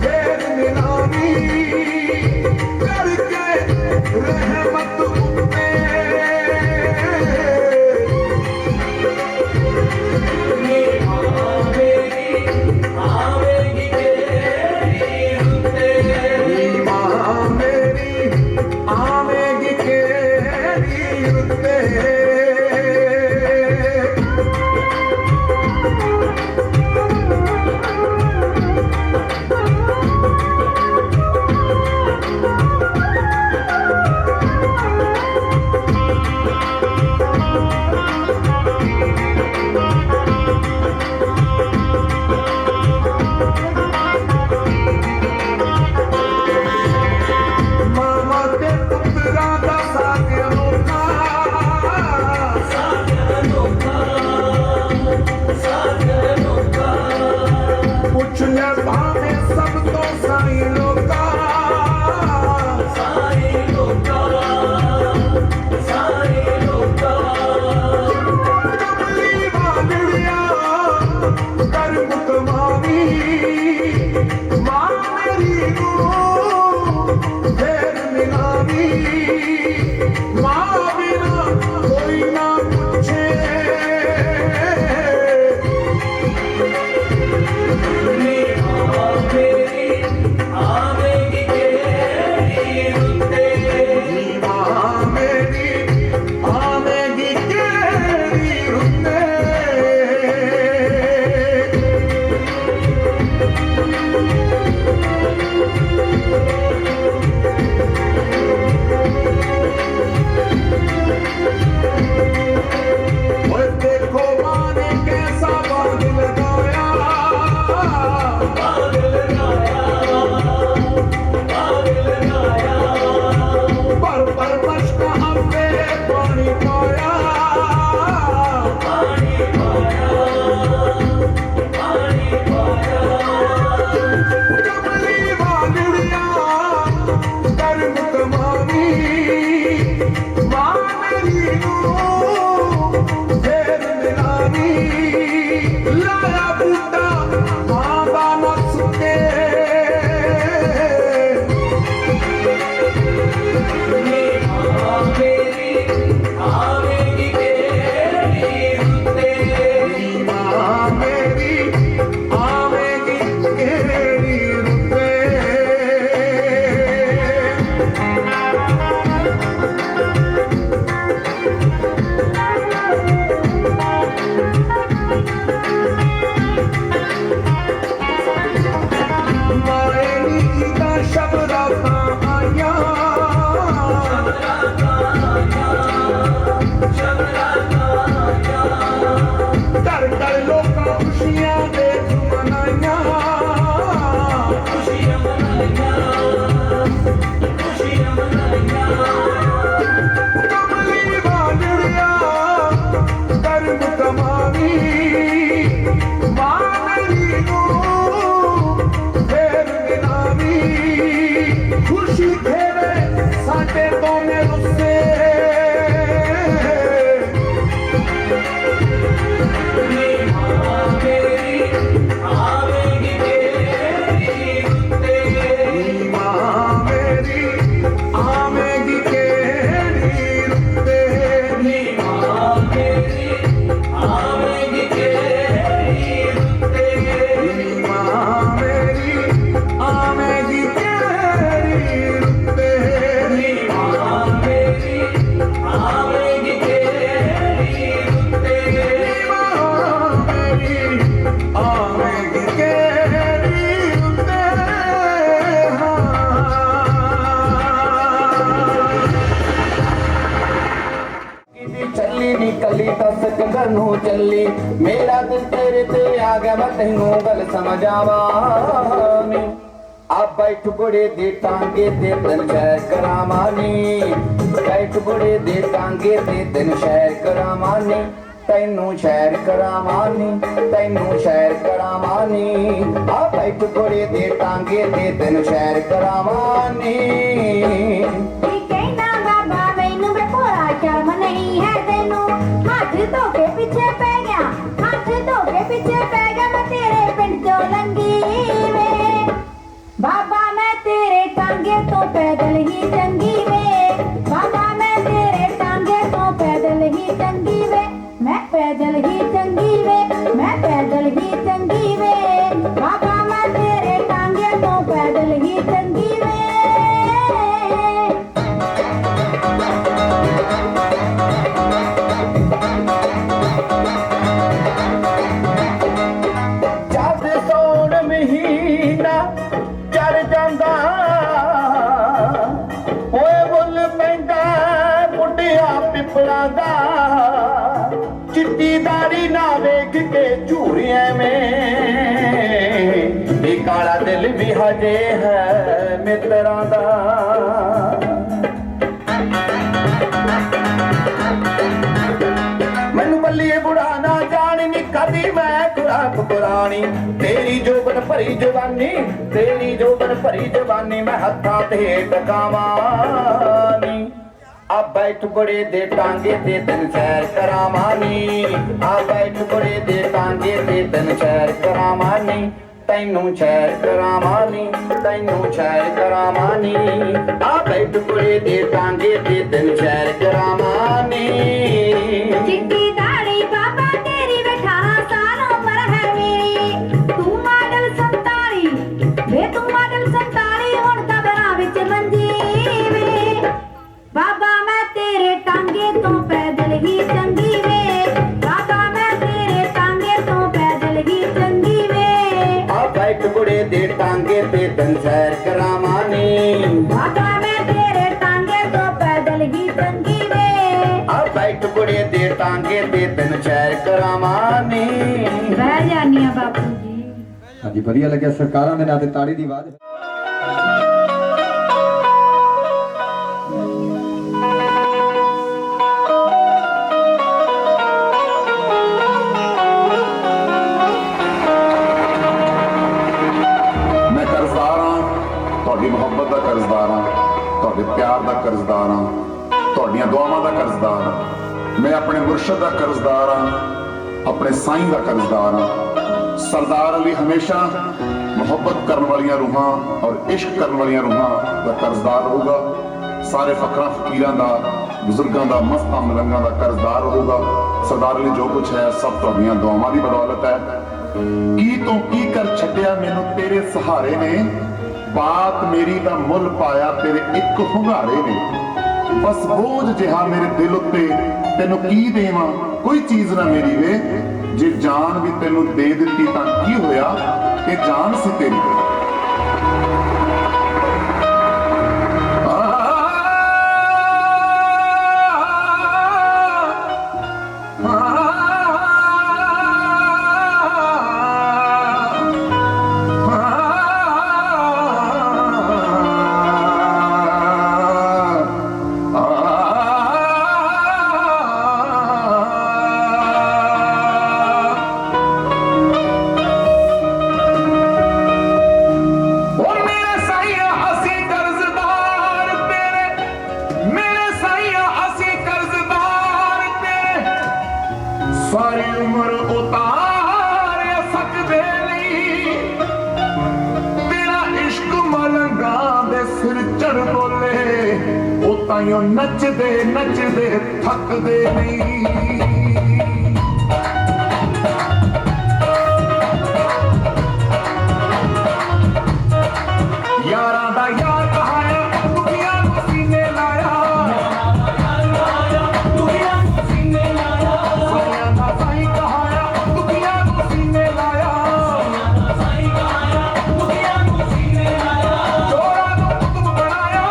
ਫੇਰ ਮਿਲਾਵੀ, ਕਰਕੇ ਰਹਿਮਤ ਉੱਤੇ, ਨੀ ਮਾਂ ਮੇਰੀ ਆਵੇਂਗੀ ਕਿਹੜੀ ਰੁੱਤੇ, ਨੀ ਮਾਂ ਮੇਰੀ ਆਵੇਂਗੀ ਕਿਹੜੀ ਰੁੱਤੇ। ਮੰਗਣ ਨੂੰ ਚੱਲੀ ਮੇਰਾ ਦਿਲ ਤੇਰੇ ਤੇ ਆ ਗਿਆ ਮੈਂ ਤੈਨੂੰ ਗੱਲ ਸਮਝਾਵਾਂ ਨੀ ਆ ਬੈਠ ਬੁੜੇ ਦੇ ਟਾਂਗੇ ਤੇ ਤੈਨੂੰ ਸ਼ਹਿਰ ਕਰਾਵਾਂ ਨੀ ਬੈਠ ਬੁੜੇ ਦੇ ਟਾਂਗੇ ਤੇ ਤੈਨੂੰ ਸ਼ਹਿਰ ਕਰਾਵਾਂ ਨੀ ਤੈਨੂੰ ਸ਼ਹਿਰ ਕਰਾਵਾਂ ਨੀ ਤੈਨੂੰ ਸ਼ਹਿਰ ਕਰਾਵਾਂ ਨੀ ਆ ਬੈਠ ਬੁੜੇ ਦੇ ਟਾਂਗੇ ਤੇ ਤੈਨੂੰ ਸ਼ਹਿਰ ਕਰਾਵਾਂ ਨੀ ਕੀ ਕਹਿਣਾ ਬਾਬਾ ਮੈਨੂੰ ਵੇ ਭੋਰਾ ਸ਼ਰਮ ਨਹੀਂ ਹੈ ਤੈਨੂੰ ਹੱਥ ਧੋ ਕੇ ਪਿੱਛੇ ਪੈ ਗਿਆ ਹੱਥ ਧੋ ਕੇ ਪਿੱਛੇ ਪੈ ਗਿਆ ਮੈਂ ਤੇਰੇ ਪਿੰਡ ਚੋਂ ਲੰਗੀ ਵੇ ਬਾਬਾ ਮੈਂ ਤੇਰੇ ਟਾਂਗੇ ਤੋਂ ਪੈਦਲ ਹੀ ਚੰਗੀ ਵੇ ਬਾਬਾ ਮੈਂ ਤੇਰੇ ਟਾਂਗੇ ਤੋਂ ਪੈਦਲ ਹੀ ਚੰਗੀ ਵੇ ਮੈਂ ਪੈਦਲ ਹੀ ਚੰਗੀ ਵੇ ਮੈਂ ਪੈਦਲ ਹੀ ਚੰਗੀ ਵੇ ਬਾਬਾ ਮੈਂ ਤੇਰੇ ਟਾਂਗੇ ਤੋਂ ਪੈਦਲ ਹੀ ਚੰਗੀ ਵੇ ਜਦ ਸੌਣ ਮਹੀਨਾ ਚੜ ਜਾਂਦਾ ਓਏ ਬੁੱਲ ਪੈਂਦਾ ਬੁੱਢਿਆ ਪਿੱਪਲਾਂ ਦਾ ਚਿੱਟੀ ਦਾੜੀ ਨਾ ਵੇਖ ਕੇ ਝੂਰੀਆਂ ਮੈਂ ਇਹ ਕਾਲਾ ਦਿਲ ਵੀ ਹਜੇ ਹੈ ਮਿੱਤਰਾਂ ਦਾ ਮੈਨੂੰ ਬੱਲੀਏ ਬੁੜਾ ਨਾ ਜਾਣੀ ਨੀ ਕਦੀ ਮੈਂ ਖੁਰਾਕ ਪੁਰਾਣੀ ਤੇਰੀ ਜੋਬਨ ਭਰੀ ਜਵਾਨੀ ਤੇਰੀ ਜੋਬਨ ਭਰੀ ਜਵਾਨੀ ਮੈਂ ਹੱਥਾਂ ਤੇ ਟਕਾਵਾਂ ਨੀ ਆ ਬੈਠ ਬੜੇ ਦੇ ਟਾਂਗੇ ਤੇ ਤੈਨੂੰ ਸੈਰ ਕਰਾਵਾਂ ਨੀ ਆ ਬੈਠ ਬੜੇ ਦੇ ਟਾਂਗੇ ਤੇ ਤੈਨੂੰ ਸੈਰ ਕਰਾਵਾਂ ਨੀ ਤੈਨੂੰ ਸੈਰ ਕਰਾਵਾਂ ਨੀ ਤੈਨੂੰ ਸੈਰ ਕਰਾਵਾਂ ਨੀ ਆ ਬੈਠ ਬੜੇ ਦੇ ਟਾਂਗੇ ਤੇ ਤੈਨੂੰ ਸੈਰ ਕਰਾਵਾਂ ਨੀ ਚਿੱਟੀ ਦਾੜੀ ਬਾਬਾ ਤੇਰੀ ਬੈਠਾ ਸਾਲ ਉਮਰ ਹੈ ਮੇਰੀ ਤੂੰ ਮਾਡਲ 47 ਵੇ ਤੂੰ ਮਾਡਲ 47 ਹੁਣ ਕਬਰਾਂ ਵਿੱਚ ਮੰਜੀ ਵੇ ਬਾਬਾ ਮੈਂ ਤੇਰੇ ਟਾਂਗੇ ਤੋਂ ਪੈਦਲ ਹੀ ਚੰਗੀ ਵੇ ਬਾਬਾ ਮੈਂ ਤੇਰੇ ਟਾਂਗੇ ਤੋਂ ਪੈਦਲ ਹੀ ਚੰਗੀ ਵੇ ਆ ਬੈਠ ਬੁੜੇ ਦੇ ਟਾਂਗੇ ਤੇ ਤੈਨੂੰ ਸੈਰ ਕਰਾਵਾਂ ਨੀ ਬਾਬਾ ਮੈਂ ਤੇਰੇ ਟਾਂਗੇ ਤੋਂ ਪੈਦਲ ਹੀ ਚੰਗੀ ਵੇ ਆ ਬੈਠ ਬੁੜੇ ਦੇ ਟਾਂਗੇ ਤੇ ਤੈਨੂੰ ਸੈਰ ਕਰਾਵਾਂ ਨੀ ਬਹਿ ਜਾਨੀ ਆ ਬਾਪੂ ਜੀ ਹਾਂਜੀ ਵਧੀਆ ਲੱਗਿਆ ਸਰਕਾਰਾਂ ਦੇ ਨਾਂ ਤੇ ਤਾੜੀ ਦੀ ਆਵਾਜ਼ ਮੈਂ ਕਰਜ਼ਦਾਰ ਹਾਂ ਤੁਹਾਡੀ ਮੁਹੱਬਤ ਦਾ ਕਰਜ਼ਦਾਰ ਹਾਂ ਤੁਹਾਡੇ ਪਿਆਰ ਦਾ ਕਰਜ਼ਦਾਰ ਹਾਂ ਤੁਹਾਡੀਆਂ ਦੁਆਵਾਂ ਦਾ ਕਰਜ਼ਦਾਰ ਹਾਂ ਮੈਂ ਆਪਣੇ ਮੁਰਸ਼ਦ ਦਾ ਕਰਜ਼ਦਾਰ ਹਾਂ ਆਪਣੇ ਸਾਈਂ ਦਾ ਕਰਜ਼ਦਾਰ ਹਾਂ ਸਰਦਾਰ ਅਲੀ ਹਮੇਸ਼ਾ ਮੁਹੱਬਤ ਕਰਨ ਵਾਲੀਆਂ ਰੂਹਾਂ ਔਰ ਇਸ਼ਕ ਕਰਨ ਵਾਲੀਆਂ ਰੂਹਾਂ ਦਾ ਕਰਜ਼ਦਾਰ ਰਹੂਗਾ ਸਾਰੇ ਫਕਰਾਂ ਫਕੀਰਾਂ ਦਾ ਬਜ਼ੁਰਗਾਂ ਦਾ ਮਸਤਾਂ ਮਲੰਗਾਂ ਦਾ ਕਰਜ਼ਦਾਰ ਰਹੂਗਾ ਸਰਦਾਰ ਅਲੀ ਜੋ ਕੁਛ ਹੈ ਸਭ ਤੁਹਾਡੀਆਂ ਦੁਆਵਾਂ ਦੀ ਬਦੌਲਤ ਹੈ ਕੀ ਤੋਂ ਕੀ ਕਰ ਛੱਡਿਆ ਮੈਨੂੰ ਤੇਰੇ ਸਹਾਰੇ ਨੇ ਬਾਤ ਮੇਰੀ ਦਾ ਮੁੱਲ ਪਾਇਆ ਤੇਰੇ ਇੱਕ ਹੁੰਗਾਰੇ ਨੇ ਬਸ ਬੋਝ ਜਿਹਾ ਮੇਰੇ ਦਿਲ ਉੱਤੇ ਤੈਨੂੰ ਕੀ ਦੇਵਾਂ ਕੋਈ ਚੀਜ਼ ਨਾ ਮੇਰੀ ਵੇ ਜੇ ਜਾਨ ਵੀ ਤੈਨੂੰ ਦੇ ਦਿੱਤੀ ਤਾਂ ਕੀ ਹੋਇਆ ਕਿ ਜਾਨ ਸੀ ਤੇਰੀ ਸਾਰੀ ਉਮਰ ਉਤਾਰ ਸਕਦੇ ਨਹੀਂ ਤੇਰਾ ਇਸ਼ਕ ਮਲੰਗਾਂ ਦੇ ਸਿਰ ਚੜ ਬੋਲੇ ਉਹ ਤਾਈਓ ਨੱਚਦੇ ਨੱਚਦੇ ਥੱਕਦੇ ਨਹੀਂ यारा दा यार कहाया दुनिया को सीने लाया दुनिया को सीने लाया साया दा साई कहाया दुनिया को सीने लाया साई कहाया दुनिया को सीने लाया जोड़ा को कुतुब बनाया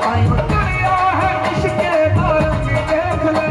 आई बकरिया है इश्क के दरम देख ले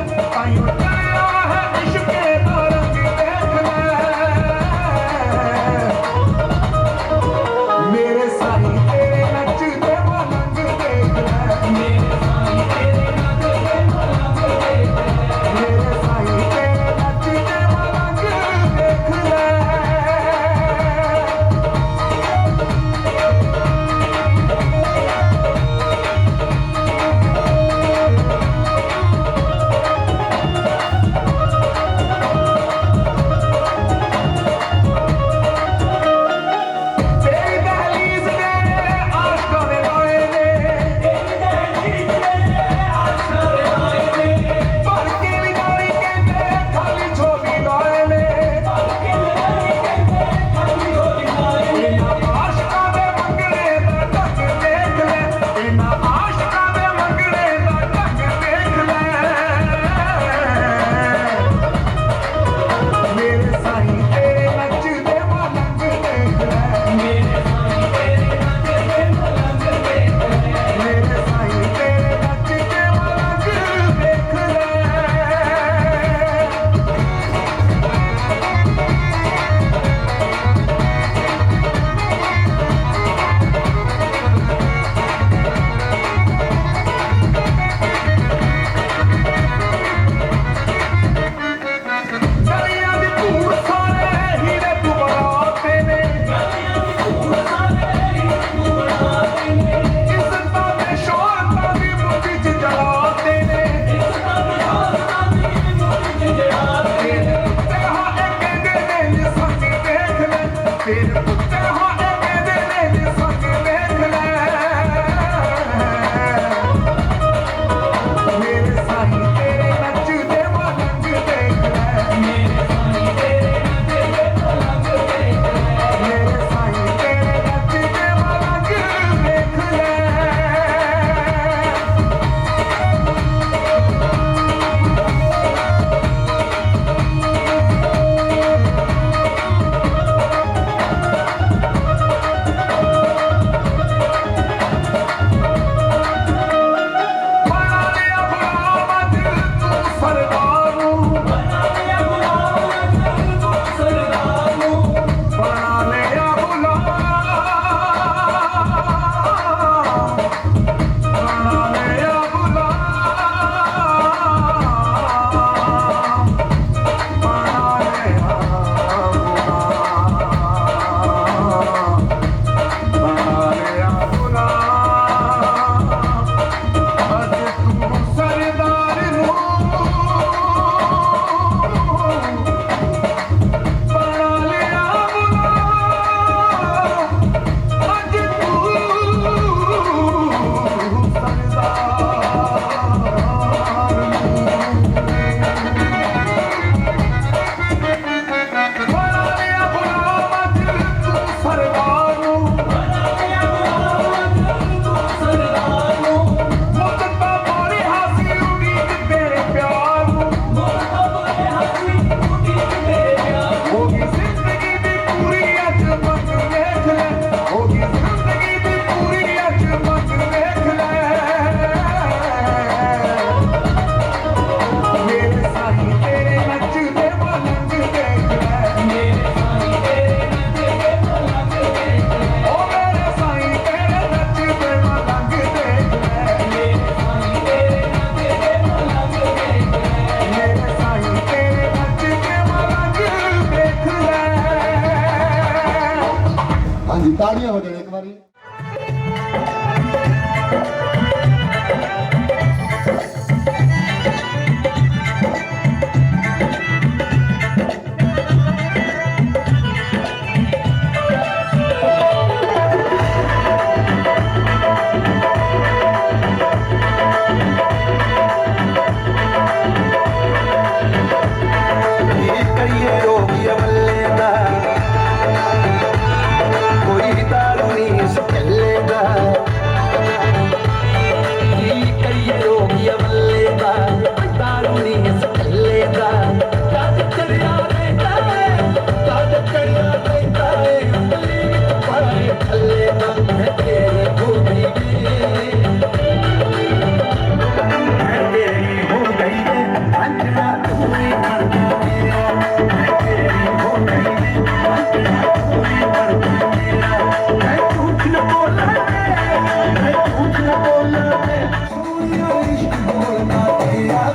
ਸਾਰੀ ਕਰੀਏ ਰੋਗੀ ਅਮਲੇ ਦਾ ਕੋਈ ਦਾਰੂ ਨਹੀਂ ਸੱਲੇ ਦਾ ਕੀ ਕਰੀਏ ਰੋਗੀ ਅਮਲੇ ਦਾ ਕੋਈ ਦਾਰੂ ਨਹੀਂ ਸੱਲੇ ਦਾ ਕਦ ਚੜਿਆ ਰਹਿੰਦਾ ਏ ਕਦ ਚੜਿਆ ਰਹਿੰਦਾ ਏ ਅੰਗਲੀ ਪਾਏ ਥੱਲੇ ਦਾ ਮੈਂ ਤੇਰੀ ਹੋ ਗਈ ਮੈਂ ਤੇਰੀ ਹੋ ਗਈ ਅੰਜਨਾ ਤੂੰ ਹੀ ਬਣਦਾ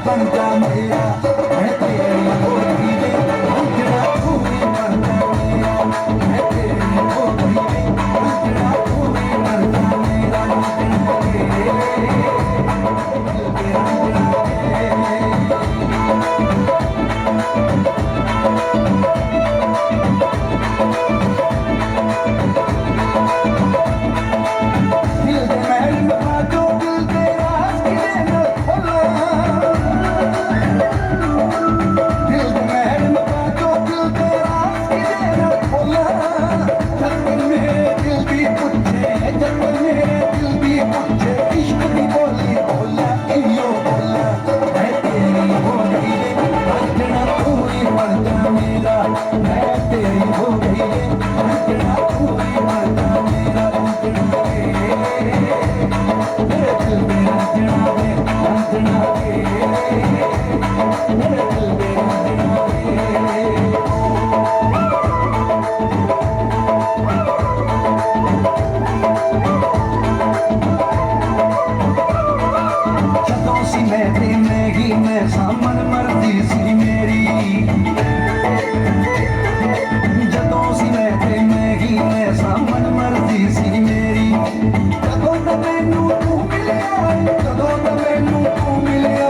बनता मेरा मैं तेरी हो गई अंजना तू ही बनता मेरा मैं तेरी हो गई अंजना तू ही बनता मेरा दिल दे महल में जो दिल दे राज के न खोला दिल दे महल में जो दिल दे राज के न खोला जब मेरे दिल भी पूछे जब मेरे दिल भी पूछे इश्क की बोली बोला इयो बोला मैं तेरी हो गई अंजना तू ही बनता मेरा मैं तेरी हो गई अंजना तू ही बनता मेरा मेरे दिल में अंजना में अंजना मेरे दिल में अंजना ਜਦੋਂ ਸੀ ਮੈਂ ਤੇ ਨਹੀਂ ਮੈਂ ਸਾਮਣ ਮਰਦੀ ਸੀ ਮੇਰੀ ਜਦੋਂ ਸੀ ਮੈਂ ਤੇ ਨਹੀਂ ਮੈਂ ਸਾਮਣ ਮਰਦੀ ਸੀ ਮੇਰੀ ਜਦੋਂ ਦਾ ਮੈਨੂੰ ਤੂੰ ਮਿਲਿਆ ਜਦੋਂ ਦਾ ਮੈਨੂੰ ਤੂੰ ਮਿਲਿਆ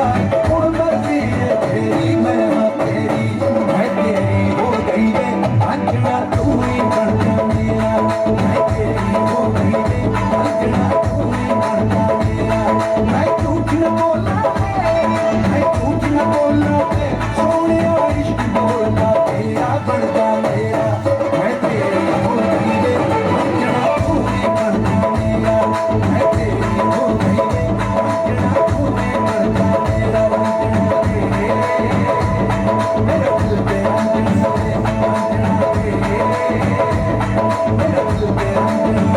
ਹੁਣ ਮਰਦੀ ਏ ਤੇਰੀ ਮੈਂ ਹਾਂ ਤੇਰੀ ਮੈਂ ਤੇਰੀ ਹੋ ਗਈ ਵੇ ਅੰਜਣਾ ਤੂੰ ਹੀ ਬਣ ਜਾ ਮੇਰਾ ਮੈਂ ਤੇਰੀ ਹੋ ਗਈ ਵੇ ਅੰਜਣਾ ਤੂੰ ਹੀ ਬਣ ਜਾ ਮੇਰਾ मैं झूठ न बोला मैं झूठ न बोला सोनिया इश्क बोलता तेरा बनता मेरा मैं तेरी हो गई वे अंजना तू ही बनता मेरा मैं तेरी हो गई वे अंजना तू ही बनता मेरा मेरे दिल पे अंजना मेरे दिल पे अंजना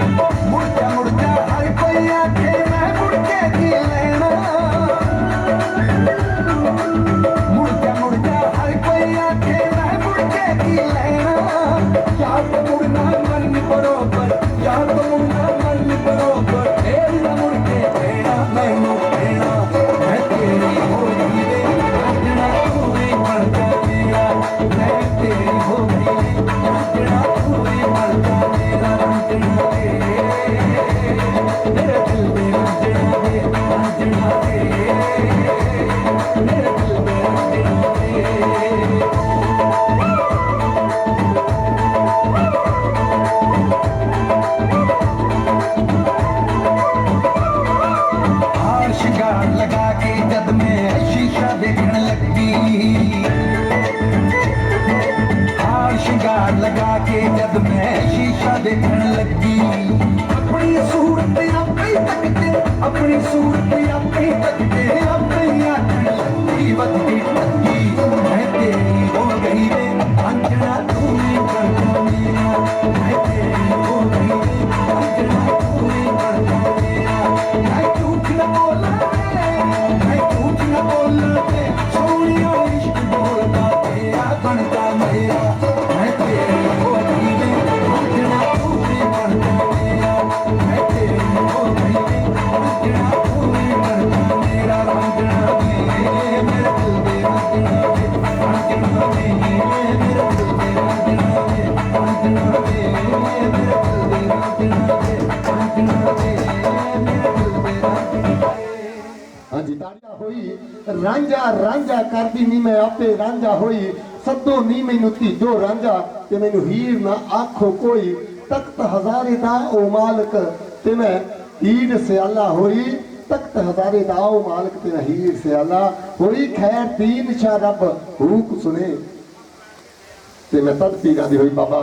मुड़जा हर कोई आखे मैं मुड़ के की लेना मुड़जा हर कोई आखे मैं मुड़ के की लेना यार तो मुड़ना मन बरोबर यार तो मुड़ना मन बरोबर तेरी ना मुड़ के देना मैनू देना मैं तेरी हो गई वे अंजना तू ही बनता मेरा मैं तेरी हो गई वे अंजना तू ही बनता मेरा अंजना मेरे दिल में अंजना वे अंजना मेरे दिल में अंजना हार शिंगार लगा के जद मैं शीशा देखने लगी हार शिंगार लगा के जद मैं शीशा देखने लगी अपनी सूरत आपे तकते अपनी सूरत आपे तकते अपनी आंखें लगी बदली लगी मैं तेरी हो गई वे अंजना तू ही बनता मेरा मैं तेरी हो गई वे अंजना तू ही बनता मेरा मैं झूठ न बोला मैं झूठ न बोला सोनिया इश्क बोलता तेरा बनता मेरा मैं तेरी हो गई वे अंजना तू ही बनता मेरा मैं तेरी हो गई वे अंजना तू ही ਰਾਂਝਾ ਰਾਂਝਾ ਕਰਦੀ ਨੀ ਮੈਂ ਆਪੇ ਰਾਂਝਾ ਹੋਈ ਸੱਦੋ ਨੀ ਮੈਨੂੰ ਧੀਜੋ ਰਾਂਝਾ ਤੇ ਮੈਨੂੰ ਹੀਰ ਨਾ ਆਖੋ ਕੋਈ ਤਖਤ ਹਜ਼ਾਰੇ ਦਾ ਉਹ ਮਾਲਕ ਤੇ ਮੈਂ ਹੀਰ ਸਿਆਲਾ ਹੋਈ ਤਖਤ ਹਜ਼ਾਰੇ ਦਾ ਉਹ ਮਾਲਕ ਤੇ ਮੈਂ ਹੀਰ ਸਿਆਲਾ ਹੋਈ ਖੈਰ ਦੀਨ ਸ਼ਾ ਰੱਬ ਹੂਕ ਸੁਣੇ ਤੇ ਮੈਂ ਤਦ ਪੀਰਾਂ ਦੀ ਹੋਈ ਬਾਬਾ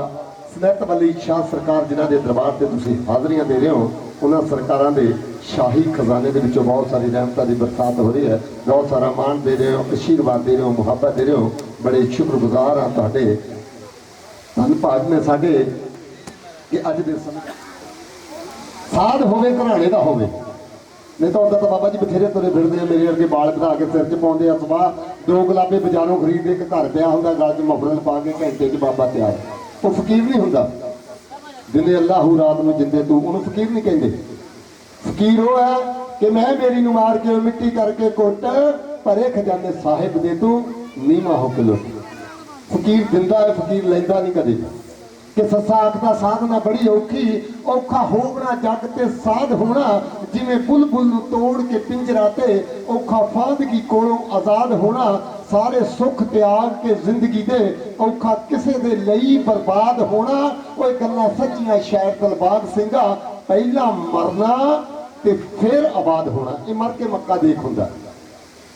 ਸਨੈਤ ਅਲੀ ਸ਼ਾਹ ਸਰਕਾਰ ਜਿਨ੍ਹਾਂ ਦੇ ਦਰਬਾਰ ਤੇ ਤੁਸੀਂ ਹਾਜ਼ਰੀਆਂ ਦੇ ਰਹੇ ਹੋ ਉਹਨਾਂ ਸਰਕਾਰਾਂ ਦੇ ਸ਼ਾਹੀ ਖਜ਼ਾਨੇ ਦੇ ਵਿੱਚੋਂ ਬਹੁਤ ਸਾਰੀ ਰਹਿਮਤਾਂ ਦੀ ਬਰਸਾਤ ਹੋ ਰਹੀ ਹੈ ਬਹੁਤ ਸਾਰਾ ਮਾਣ ਦੇ ਰਹੇ ਹੋ ਅਸ਼ੀਰਵਾਦ ਦੇ ਰਹੇ ਹੋ ਮੁਹੱਬਤ ਦੇ ਰਹੇ ਹੋ ਬੜੇ ਸ਼ੁਕਰਗੁਜ਼ਾਰ ਹਾਂ ਤੁਹਾਡੇ ਧੰਨ ਭਾਗ ਨੇ ਸਾਡੇ ਕਿ ਅੱਜ ਦੇ ਸਮੇਂ ਸਾਧ ਹੋਵੇ ਘਰਾਣੇ ਦਾ ਹੋਵੇ ਨਹੀਂ ਤਾਂ ਉਹਦਾ ਤਾਂ ਬਾਬਾ ਜੀ ਬਥੇਰੇ ਤੁਰੇ ਫਿਰਦੇ ਆ ਮੇਰੇ ਵਰਗੇ ਬਾਲ ਵਧਾ ਕੇ ਸਿਰ 'ਚ ਪਾਉਂਦੇ ਆ ਸਵਾਹ 2 ਗੁਲਾਬੇ ਬਾਜ਼ਾਰੋਂ ਖਰੀਦਦੇ ਇੱਕ ਘਰ ਪਿਆ ਹੁੰਦਾ ਗਲ 'ਚ ਮਫਰਲ ਪਾ ਕੇ ਘੰਟੇ 'ਚ ਬਾਬਾ ਤਿਆਰ ਉਹ ਫਕੀਰ ਨਹੀਂ ਹੁੰਦਾ ਦਿਨੇ ਅੱਲਾਹੂ ਰਾਤ ਨੂੰ ਜਿੰਦੇ ਤੂੰ ਉਹਨੂੰ ਫਕੀਰ ਨਹੀਂ ਕਹਿੰਦੇ ਫਕੀਰ ਉਹ ਹੈ ਕਿ ਮੈਂ ਮੇਰੀ ਨੂੰ ਮਾਰ ਕੇ ਮਿੱਟੀ ਕਰਕੇ ਕੁੱਟ ਭਰੇ ਖਜ਼ਾਨੇ ਸਾਹਿਬ ਦੇ ਤੂੰ ਨੀਵਾਂ ਹੋ ਕੇ ਲੁੱਟ ਫਕੀਰ ਦਿੰਦਾ ਹੈ ਫਕੀਰ ਲੈਂਦਾ ਨਹੀਂ ਕਦੇ ਕਿ ਸੱਸਾ ਆਖਦਾ ਸਾਧਨਾ ਬੜੀ ਔਖਾ ਹੋਣਾ ਜੱਗ ਤੇ ਸਾਧ ਹੋਣਾ ਜਿਵੇਂ ਬੁਲਬੁਲ ਨੂੰ ਤੋੜ ਕੇ ਪਿੰਜਰਾ ਤੇ ਔਖਾ ਫਾਦਗੀ ਕੋਲੋਂ ਆਜ਼ਾਦ ਹੋਣਾ ਸਾਰੇ ਸੁੱਖ ਤਿਆਗ ਕੇ ਜ਼ਿੰਦਗੀ ਦੇ ਔਖਾ ਕਿਸੇ ਦੇ ਲਈ ਬਰਬਾਦ ਹੋਣਾ ਉਹ ਗੱਲਾਂ ਸੱਚੀਆਂ ਸ਼ਾਇਰ ਦਿਲਬਾਗ ਸਿੰਘਾ ਪਹਿਲਾਂ ਮਰਨਾ ਤੇ ਫਿਰ ਆਬਾਦ ਹੋਣਾ ਇਹ ਮਰ ਕੇ ਮੱਕਾ ਦੇਖ ਹੁੰਦਾ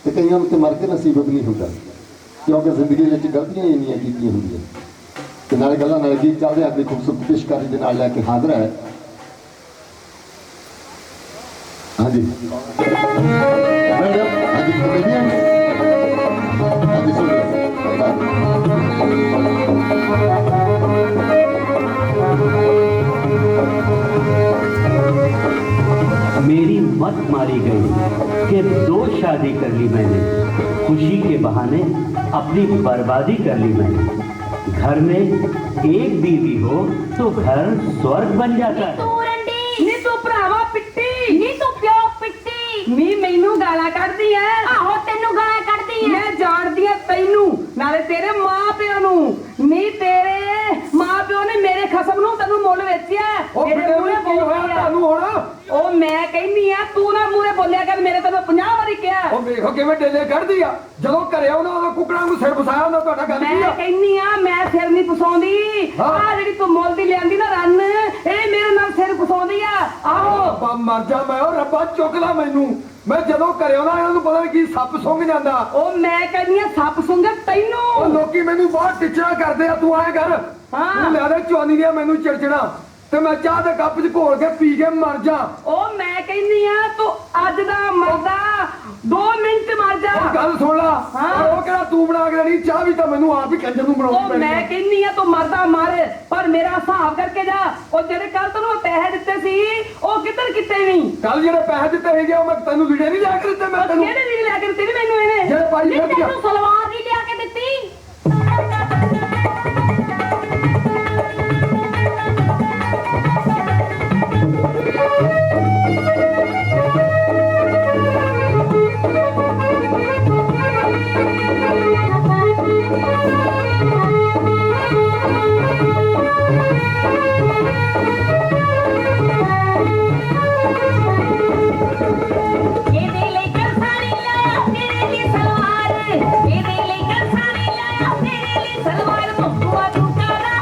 ਤੇ ਕਈਆਂ ਨੂੰ ਤੇ ਮਰ ਕੇ ਨਸੀਬ ਵੀ ਨਹੀਂ ਹੁੰਦਾ ਕਿਉਂਕਿ ਜ਼ਿੰਦਗੀ ਵਿੱਚ ਗਲਤੀਆਂ ਹੀ ਇੰਨੀਆਂ ਕੀਤੀਆਂ ਹੁੰਦੀਆਂ ਤੇ ਨਾਲੇ ਗੱਲਾਂ ਨਾਲ ਗੀਤ ਚੱਲਦੇ ਆਪਣੀ ਖੂਬਸੂਰਤ ਪੇਸ਼ਕਾਰੀ ਦੇ ਨਾਲ ਲੈ ਕੇ ਹਾਜ਼ਰ ਹੈ ਹਾਂਜੀ ਹਾਂਜੀ ਕਮੇਡੀਅਨ ਹਾਂਜੀ ਸੁਣੋ मेरी मत मारी गई कि 2 शादी कर ली मैंने खुशी के बहाने अपनी बर्बादी कर ली मैंने घर में एक बीवी हो तो घर स्वर्ग बन जाता है ਤੂੰ ਰੰਡੀ ਨੀ ਤੂੰ ਭਰਾਵਾ ਪਿੱਟੀ ਨੀ ਤੂੰ ਪਿਓ ਪਿੱਟੀ ਨੀ ਮੈਨੂੰ ਗਾਲਾਂ ਕੱਢਦੀ ਐ ਆਹੋ ਤੈਨੂੰ ਗਾਲਾਂ ਕੱਢਦੀ ਐ ਮੈਂ ਜਾਣਦੀ ਐ ਤੈਨੂੰ ਨਾਲੇ ਤੇਰੇ ਮਾਂ ਪਿਓ ਨੂੰ ਨੀ ਤੇਰੇ ਮਾਂ ਪਿਓ ਨੇ ਮੇਰੇ ਖਸਮ ਨੂੰ ਤੈਨੂੰ ਮੁੱਲ ਵੇਚਿਆ ਉਹ ਮੇਰੇ ਬੇਟੇ ਮੂਹਰੇ ਕੀ ਹੋਇਆ ਬੋਲਦੀ ਆ। ਤੁਹਾਨੂੰ ਹੁਣ ਉਹ ਮੈਂ ਕਹਿੰਦੀ ਆ ਤੂੰ ਨਾ ਮੂਹਰੇ ਬੋਲਿਆ ਕਰ ਮੇਰੇ ਤੈਨੂੰ 50 ਵਾਰੀ ਕਿਹਾ ਉਹ ਵੇਖੋ ਕਿਵੇਂ ਡੇਲੇ ਕੱਢਦੀ ਆ ਜਦੋਂ ਘਰੇ ਆਉਂਦਾ ਉਦੋਂ ਕੁੱਕੜਾਂ ਨੂੰ ਸਿਰ ਫਸਾਇਆ ਹੁੰਦਾ ਤੁਹਾਡਾ ਗੱਲ ਕੀ ਮੈਂ ਆ ਕਹਿੰਦੀ ਆ ਮੈਂ ਸਿਰ ਨਹੀਂ ਫਸਾਉਂਦੀ ਹਾਂ। ਆ ਜਿਹੜੀ ਤੂੰ ਮੁੱਲ ਦੀ ਲਿਆਂਦੀ ਨਾ ਰੰਨ ਇਹ ਮੇਰੇ ਨਾਲ ਸਿਰ ਫਸਾਉਂਦੀ ਆ ਆਹੋ ਰੱਬਾ ਮਰ ਜਾ ਮੈਂ ਉਹ ਰੱਬਾ ਚੁੱਕ ਲਾ ਮੈਨੂੰ ਮੈਂ ਜਦੋਂ ਘਰੇ ਆਉਂਦਾ ਇਹਨਾਂ ਨੂੰ ਪਤਾ ਨਹੀਂ ਕੀ ਸੱਪ ਸੁੰਘ ਜਾਂਦਾ ਉਹ ਮੈਂ ਕਹਿੰਦੀ ਆ ਸੱਪ ਸੁੰਘੇ ਉਹ ਤੈਨੂੰ ਲੋਕੀ ਮੈਨੂੰ ਬਹੁਤ ਟਿੱਚਣਾ ਕਰਦੇ ਆ ਤੂੰ ਆਏ ਕਰ ਹਾਂ। ਤੂੰ ਲਿਆ ਦੇ ਚੁਆਨੀ ਦੀਆਂ ਮੈਨੂੰ ਚਿੜਚਣਾ ਤੇ ਮੈਂ ਚਾਹ ਦੇ ਕੱਪ 'ਚ ਘੋਲ ਕੇ ਪੀ ਕੇ ਮਰ ਜਾ ਉਹ ਮੈਂ ਕਹਿੰਦੀ ਆ ਤੂੰ ਅੱਜ ਦਾ ਮਰਦਾ 2 ਮਿੰਟ ਮਰ ਜਾ ਉਹ ਗੱਲ ਸੁਣ ਲਾ ਹਾਂ। ਉਹ ਕਿਹੜਾ ਤੂੰ ਬਣਾ ਕੇ ਦੇਣੀ ਚਾਹ ਵੀ ਤਾਂ ਮੈਨੂੰ ਆਪ ਹੀ ਕੰਜਰ ਨੂੰ ਬਣਾਉਣੀ ਉਹ ਪੈਣੀ ਮੈਂ ਕਹਿੰਦੀ ਆ ਤੂੰ ਮਰਦਾ ਮਰ ਪਰ ਮੇਰਾ ਹਿਸਾਬ ਕਰਕੇ ਜਾ ਉਹ ਜਿਹੜੇ ਕੱਲ ਤੈਨੂੰ ਮੈਂ ਪੈਸੇ ਦਿੱਤੇ ਸੀ ਉਹ ਕਿੱਧਰ ਕਿਤੇ ਨਹੀਂ ਕੱਲ ਜਿਹੜੇ ਪੈਸੇ ਦਿੱਤੇ ਹੈਗੇ ਉਹ ਮੈਂ ਤੈਨੂੰ ਵੀਡੀਓ ਨਹੀਂ ਲਿਆ ਕੇ ਦਿੱਤੇ ਮੈਂ ਤੈਨੂੰ ਕਿਹੜੇ ਨਹੀਂ ਲੈ ਕੇ ਦਿੱਤੇ ਨੀ ਮੈਨੂੰ ਇਹਨੇ ਜਿਹੜੇ ਪਾਈ ਨੀ ਫਿਰਦੀ ਆ ਤੈਨੂੰ ਸਲਵਾਰ ਨਹੀਂ ਲਿਆ ਕੇ ਦਿੱਤੀ ਇਹਦੇ ਲਈ ਕਰਸਾਣੀ ਲਾਇਆ ਤੇਰੇ ਲਈ ਸਲਵਾਰ ਇਹਦੇ ਲਈ ਕਰਸਾਣੀ ਲਾਇਆ ਤੇਰੇ ਲਈ ਸਲਵਾਰ ਭੁਆ ਦੁਕਾਰਾ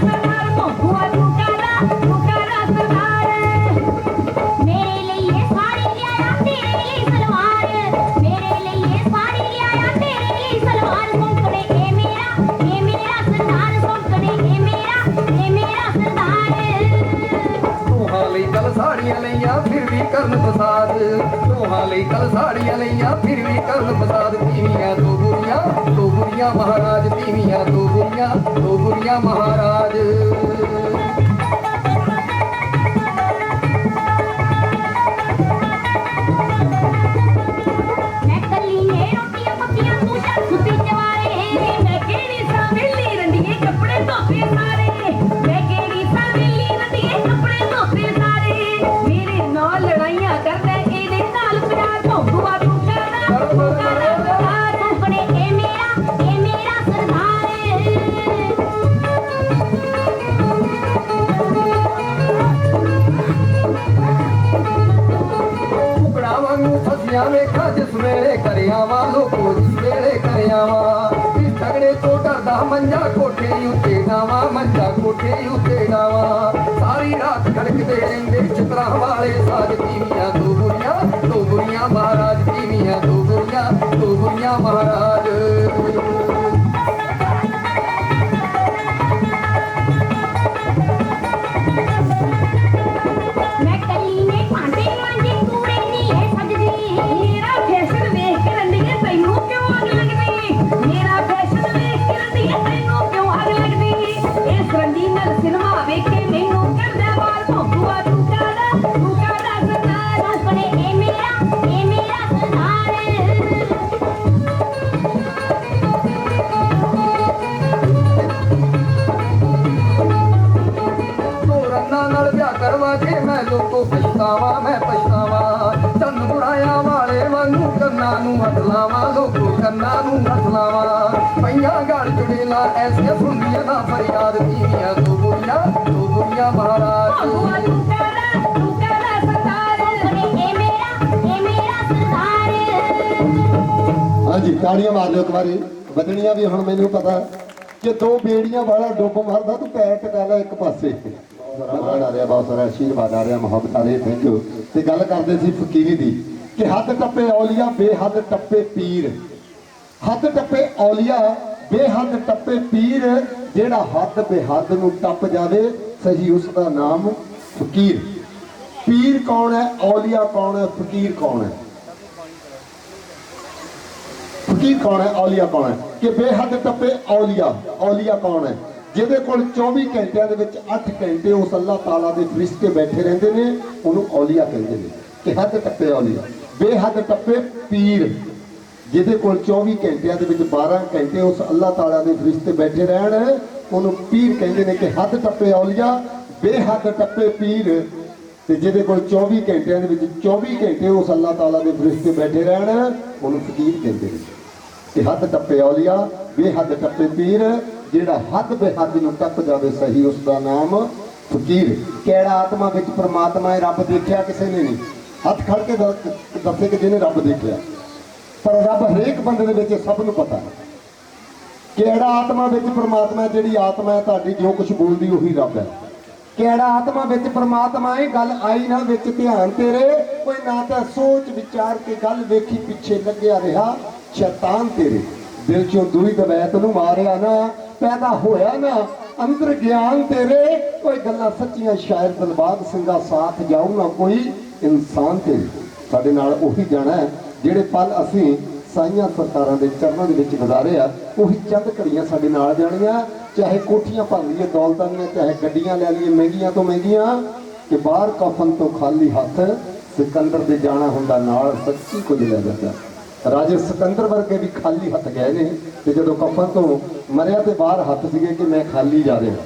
ਸਰਦਾਰ ਭੁਆ ਦੁਕਾਰਾ ਸਰਦਾਰ ਮੇਰੇ ਲਈ ਇਹ ਸਾੜੀ ਲਿਆਇਆ ਤੇਰੇ ਲਈ ਸਲਵਾਰ ਮੇਰੇ ਲਈ ਇਹ ਸਾੜੀ ਲਿਆਇਆ ਤੇਰੇ ਲਈ ਸਲਵਾਰ ਸੋਕਣੇ ਇਹ ਮੇਰਾ ਸਰਦਾਰ ਸੋਕਣੇ ਇਹ ਮੇਰਾ ਸਰਦਾਰ ਤੂੰ ਲਈ ਕੱਲ ਸਾੜੀਆਂ ਲਈਆਂ ਫਿਰ ਵੀ ਕਰਨ ਫਸਾਦ ਤੂੰ ਲਈ ਕੱਲ ਸਾੜੀਆਂ ਲਈਆਂ ਫਿਰ ਵੀ ਕਰਨ ਫਸਾਦ ਤੀਵੀਆਂ ਦੋ ਬੁਰੀਆਂ ਮਹਾਰਾਜ ਤੀਵੀਆਂ ਦੋ ਬੁਰੀਆਂ ਮਹਾਰਾਜ ਮੈਂ ਕੱਲੀ ਨੇ ਰੋਟੀਆਂ ਪੱਕੀਆਂ ਤੂੰ ਜਾਂ ਸੁੱਤੀ ਜਵਾਰੇ ਮੈਂ ਕਿਹੜੀ ਸਾਵੇਲੀ ਰੰਡੀਏ ਕੱਪੜੇ ਧੋਤੇ ਸਾਰੇ ਮੈਂ ਕਿਹੜੀ ਸਾਵੇਲੀ ਰੰਡੀਏ ਕੱਪੜੇ ਧੋਤੇ ਸਾਰੇ ਮੇਰੇ ਨਾਲ ਲੜਾਈਆਂ ਕਰਦਾ ਇਹਦੇ ਨਾਲ ਪਿਆਰ ਭੌਂਕੂਆ ਤੂੰ ਕਰਦਾ ਸੁਪਨੇ ਇਹ ਮੇਰਾ ਸਰਦਾਰ ਲੋਕੋ ਜੀ ਕਿਹੜੇ ਕਰਿਆਵਾ ਵੀ ਝਗੜੇ ਤੋਂ ਡਰਦਾ ਮੰਜਾ ਕੋਠੇ ਉੱਤੇ ਡਾਵਾ ਮੰਜਾ ਕੋਠੇ ਉੱਤੇ ਡਾਵਾ ਸਾਰੀ ਰਾਤ ਖੜਕਦੇ ਰਹਿੰਦੇ ਚਿਤਰਾਂ ਵਾਲੇ ਸਾਜ ਤੀਵੀਆਂ ਦੋ ਬੁਰੀਆਂ ਮਹਾਰਾਜ ਤੀਵੀਆਂ ਦੋ ਬੁਰੀਆਂ ਮਹਾਰਾਜ ਮੈਂ ਕੱਲੀ ਨੇ ਭਾਂਡੇ ਮਾਂਜੇ ਤੂੰ ਰਹਿਨੀ ਹੈ ਸਜਦੀ ਮੇਰਾ ਫੈਸ਼ਨ ਵੇਖ ਕੇ ਰੰਡੀਏ ਤੈਨੂੰ ਕਿਉਂ ਅੱਗ ਲੱਗਦੀ ਮੇਰਾ ਫੈਸ਼ਨ ਵੇਖ ਕੇ ਰੰਡੀਏ ਤੈਨੂੰ ਕਿਉਂ ਅੱਗ ਲੱਗਦੀ ਇਸ ਰੰਡੀ ਨਾਲ ਸਿਨੇਮਾ ਵੇਖ ਕੇ ਮੈਨੂੰ ਕਰਦਾ ਵਾਲ ਭੌਂਕੂਆ ਤੂੰ ਕਾਦਾ ਸਰਦਾਰ ਆਪਣੇ ਇਹ ਮੇਰਾ ਸਰਦਾਰ ਦੋ ਰੰਨਾਂ ਨਾਲ ਵਿਆਹ ਕਰਵਾ ਕੇ ਮੈਂ ਲੋਕੋ ਪਛਤਾਵਾ ਚੰਨ ਬੁੜਾਇਆ ਵਾਲੇ ਵਾਂਗੂ ਕੰਨਾਂ ਨੂੰ ਹੱਥ ਲਾਵਾਂ ਲੋਕੋ ਕੰਨਾਂ ਨੂੰ ਹੱਥ ਲਾਵਾਂ ਪਈਆਂ ਗੜ ਚੁੜੇਲਾ ਐਸੀਆਂ ਸੁਣਦੀਆਂ ਨਾ ਫਰਿਆਦ ਤੀਵੀਆਂ ਦੋ ਬੁਰੀਆਂ ਮਹਾਰਾਜ ਭੌਂਕੂਆ ਤੂੰ ਕਾਦਾ ਸਰਦਾਰ ਆਪਣੇ ਇਹ ਮੇਰਾ ਸਰਦਾਰ ਹਾਂਜੀ ਤਾੜੀਆਂ ਮਾਰ ਦਿਓ ਇੱਕ ਵਾਰੀ ਬਦਣੀਆਂ ਵੀ ਹੁਣ ਮੈਨੂੰ ਪਤਾ ਕਿ ਦੋ ਬੇੜੀਆਂ ਵਾਲਾ ਡੁੱਬ ਮਾਰਦਾ ਤੂੰ ਪੈਰ ਟਕਾ ਲੈ ਇੱਕ ਪਾਸੇ ਮਾਣ ਆ ਰਿਹਾ ਬਹੁਤ ਸਾਰਾ ਆਸ਼ੀਰਵਾਦ ਆ ਰਿਹਾ ਮੁਹੱਬਤ ਆ ਰਹੀ ਥੈਂਕ ਯੂ ਤੇ ਗੱਲ ਕਰਦੇ ਸੀ ਫਕੀਰੀ ਦੀ ਕਿ ਹੱਦ ਟੱਪੇ ਔਲੀਆ ਬੇਹੱਦ ਟੱਪੇ ਪੀਰ ਹੱਦ ਟੱਪੇ ਔਲੀਆ ਬੇਹੱਦ ਟੱਪੇ ਪੀਰ ਜਿਹੜਾ ਹੱਦ ਬੇਹੱਦ ਨੂੰ ਟੱਪ ਜਾਵੇ ਸਹੀ ਉਸ ਦਾ ਨਾਮ ਫਕੀਰ ਪੀਰ ਕੌਣ ਹੈ ਔਲੀਆ ਕੌਣ ਹੈ ਫਕੀਰ ਕੌਣ ਹੈ ਫਕੀਰ ਕੌਣ ਹੈ ਔਲੀਆ ਕੌਣ ਹੈ ਕਿ ਬੇਹੱਦ ਟੱਪੇ ਔਲੀਆ ਕੌਣ ਹੈ ਜਿਹਦੇ ਕੋਲ 24 ਘੰਟਿਆਂ ਦੇ ਵਿੱਚ 8 ਘੰਟੇ ਉਸ ਅੱਲਾਹ ਤਾਲਾ ਦੇ ਫਰਿਸ਼ਤੇ ਬੈਠੇ ਰਹਿੰਦੇ ਨੇ ਉਹਨੂੰ ਔਲੀਆ ਕਹਿੰਦੇ ਨੇ ਕਿ ਹੱਦ ਟੱਪੇ ਔਲੀਆ ਬੇਹੱਦ ਟੱਪੇ ਪੀਰ ਜਿਹਦੇ ਕੋਲ 24 ਘੰਟਿਆਂ ਦੇ ਵਿੱਚ 12 ਘੰਟੇ ਉਸ ਅੱਲਾਹ ਤਾਲਾ ਦੇ ਫਰਿਸ਼ਤੇ ਬੈਠੇ ਰਹਿਣ ਉਹਨੂੰ ਪੀਰ ਕਹਿੰਦੇ ਨੇ ਕਿ ਹੱਦ ਟੱਪੇ ਔਲੀਆ ਬੇਹੱਦ ਟੱਪੇ ਪੀਰ ਤੇ ਜਿਹਦੇ ਕੋਲ 24 ਘੰਟਿਆਂ ਦੇ ਵਿੱਚ 24 ਘੰਟੇ ਉਸ ਅੱਲਾਹ ਤਾਲਾ ਦੇ ਫਰਿਸ਼ਤੇ ਬੈਠੇ ਰਹਿਣ ਉਹਨੂੰ ਫਕੀਰ ਕਹਿੰਦੇ ਨੇ ਕਿ ਹੱਦ ਟੱਪੇ ਔਲੀਆ ਬੇਹੱਦ ਟੱਪੇ ਪੀਰ ਜਿਹੜਾ ਹੱਦ ਬੇਹੱਦ ਨੂੰ ਟੱਪ ਜਾਵੇ ਸਹੀ ਉਸ ਦਾ ਨਾਮ ਫਕੀਰ ਕਿਹੜਾ ਆਤਮਾ ਵਿੱਚ ਪ੍ਰਮਾਤਮਾ ਹੈ ਰੱਬ ਦੇਖਿਆ ਕਿਸੇ ਨੇ ਨਹੀਂ ਹੱਥ ਖੜ ਕੇ ਦੱਸੇ ਕਿ ਜਿਹਨੇ ਰੱਬ ਦੇਖਿਆ ਪਰ ਰੱਬ ਹਰੇਕ ਬੰਦੇ ਦੇ ਵਿੱਚ ਸਭ ਨੂੰ ਪਤਾ ਹੈ ਕਿਹੜਾ ਆਤਮਾ ਵਿੱਚ ਪ੍ਰਮਾਤਮਾ ਜਿਹੜੀ ਆਤਮਾ ਹੈ ਤੁਹਾਡੀ ਜੋ ਕੁਝ ਬੋਲਦੀ ਉਹੀ ਰੱਬ ਹੈ ਕਿਹੜਾ ਆਤਮਾ ਵਿੱਚ ਪ੍ਰਮਾਤਮਾ ਹੈ ਗੱਲ ਆਈ ਨਾ ਵਿੱਚ ਧਿਆਨ ਤੇਰੇ ਕੋਈ ਨਾ ਤਾਂ ਸੋਚ ਵਿਚਾਰ ਕੇ ਗੱਲ ਵੇਖੀ ਪਿੱਛੇ ਲੱਗਿਆ ਰਿਹਾ ਸ਼ੈਤਾਨ ਤੇਰੇ ਦਿਲ ਚੋਂ ਦੂਈ ਦਵੈਤ ਨੂੰ ਮਾਰਿਆ ਨਾ ਪੈਦਾ ਹੋਇਆ ਨਾ ਅੰਦਰ ਗਿਆਨ ਤੇਰੇ ਕੋਈ ਗੱਲਾਂ ਸੱਚੀਆਂ ਸ਼ਾਇਰ ਦਿਲਬਾਗ ਸਿੰਘਾ ਸਾਥ ਜਾਊ ਨਾ ਕੋਈ ਇਨਸਾਨ ਤੇਰੇ ਸਾਡੇ ਨਾਲ ਉਹੀ ਜਾਣਾ ਹੈ ਜਿਹੜੇ ਪਲ ਅਸੀਂ ਸਾਈਆਂ ਸਰਕਾਰਾਂ ਦੇ ਚਰਨਾਂ ਦੇ ਵਿੱਚ ਗੁਜ਼ਾਰੇ ਆ ਉਹੀ ਚੰਦ ਘੜੀਆਂ ਸਾਡੇ ਨਾਲ ਜਾਣੀਆਂ ਚਾਹੇ ਕੋਠੀਆਂ ਭਰ ਲਈਏ ਦੌਲਤਾਂ ਦੀਆਂ ਚਾਹੇ ਗੱਡੀਆਂ ਲੈ ਲਈਏ ਮਹਿੰਗੀਆਂ ਤੋਂ ਮਹਿੰਗੀਆਂ ਕਿ ਬਾਹਰ ਕਫਨ ਤੋਂ ਖਾਲੀ ਹੱਥ ਸਿਕੰਦਰ ਦੇ ਜਾਣਾ ਹੁੰਦਾ ਨਾਲ ਸੱਚੀ ਕੁਝ ਲੈ ਜਾਂਦਾ ਰਾਜੇ ਸਿਕੰਦਰ ਵਰਗੇ ਵੀ ਖਾਲੀ ਹੱਥ ਗਏ ਨੇ ਤੇ ਜਦੋਂ ਕਫਨ ਤੋਂ ਮਰਿਆ ਤੇ ਬਾਹਰ ਹੱਥ ਸੀਗੇ ਕਿ ਮੈਂ ਖਾਲੀ ਜਾ ਰਿਹਾ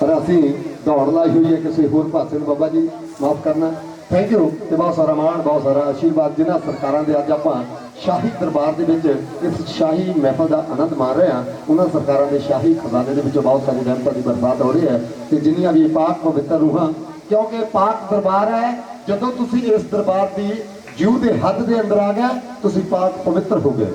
ਪਰ ਅਸੀਂ ਦੌੜ ਲਾਈ ਹੋਈ ਹੈ ਕਿਸੇ ਹੋਰ ਪਾਸੇ ਨੂੰ ਬਾਬਾ ਜੀ ਮਾਫ ਕਰਨਾ ਥੈਂਕ ਯੂ ਤੇ ਬਹੁਤ ਸਾਰਾ ਮਾਣ ਬਹੁਤ ਸਾਰਾ ਆਸ਼ੀਰਵਾਦ ਜਿਨ੍ਹਾਂ ਸਰਕਾਰਾਂ ਦੇ ਅੱਜ ਆਪਾਂ ਸ਼ਾਹੀ ਦਰਬਾਰ ਦੇ ਵਿੱਚ ਇਸ ਸ਼ਾਹੀ ਮਹਿਫਲ ਦਾ ਆਨੰਦ ਮਾਣ ਰਹੇ ਹਾਂ ਉਹਨਾਂ ਸਰਕਾਰਾਂ ਦੇ ਸ਼ਾਹੀ ਖਜ਼ਾਨੇ ਦੇ ਵਿੱਚੋਂ ਬਹੁਤ ਸਾਰੀ ਰਹਿਮਤਾਂ ਦੀ ਬਰਸਾਤ ਹੋ ਰਹੀ ਹੈ ਤੇ ਜਿੰਨੀਆਂ ਵੀ ਪਾਕ ਪਵਿੱਤਰ ਰੂਹਾਂ ਕਿਉਂਕਿ ਪਾਕ ਦਰਬਾਰ ਹੈ ਜਦੋਂ ਤੁਸੀਂ ਇਸ ਦਰਬਾਰ ਦੀ ਜੀਵ ਦੇ ਹੱਦ ਦੇ ਅੰਦਰ ਆ ਗਏ ਤੁਸੀਂ ਪਾਕ ਪਵਿੱਤਰ ਹੋ ਗਏ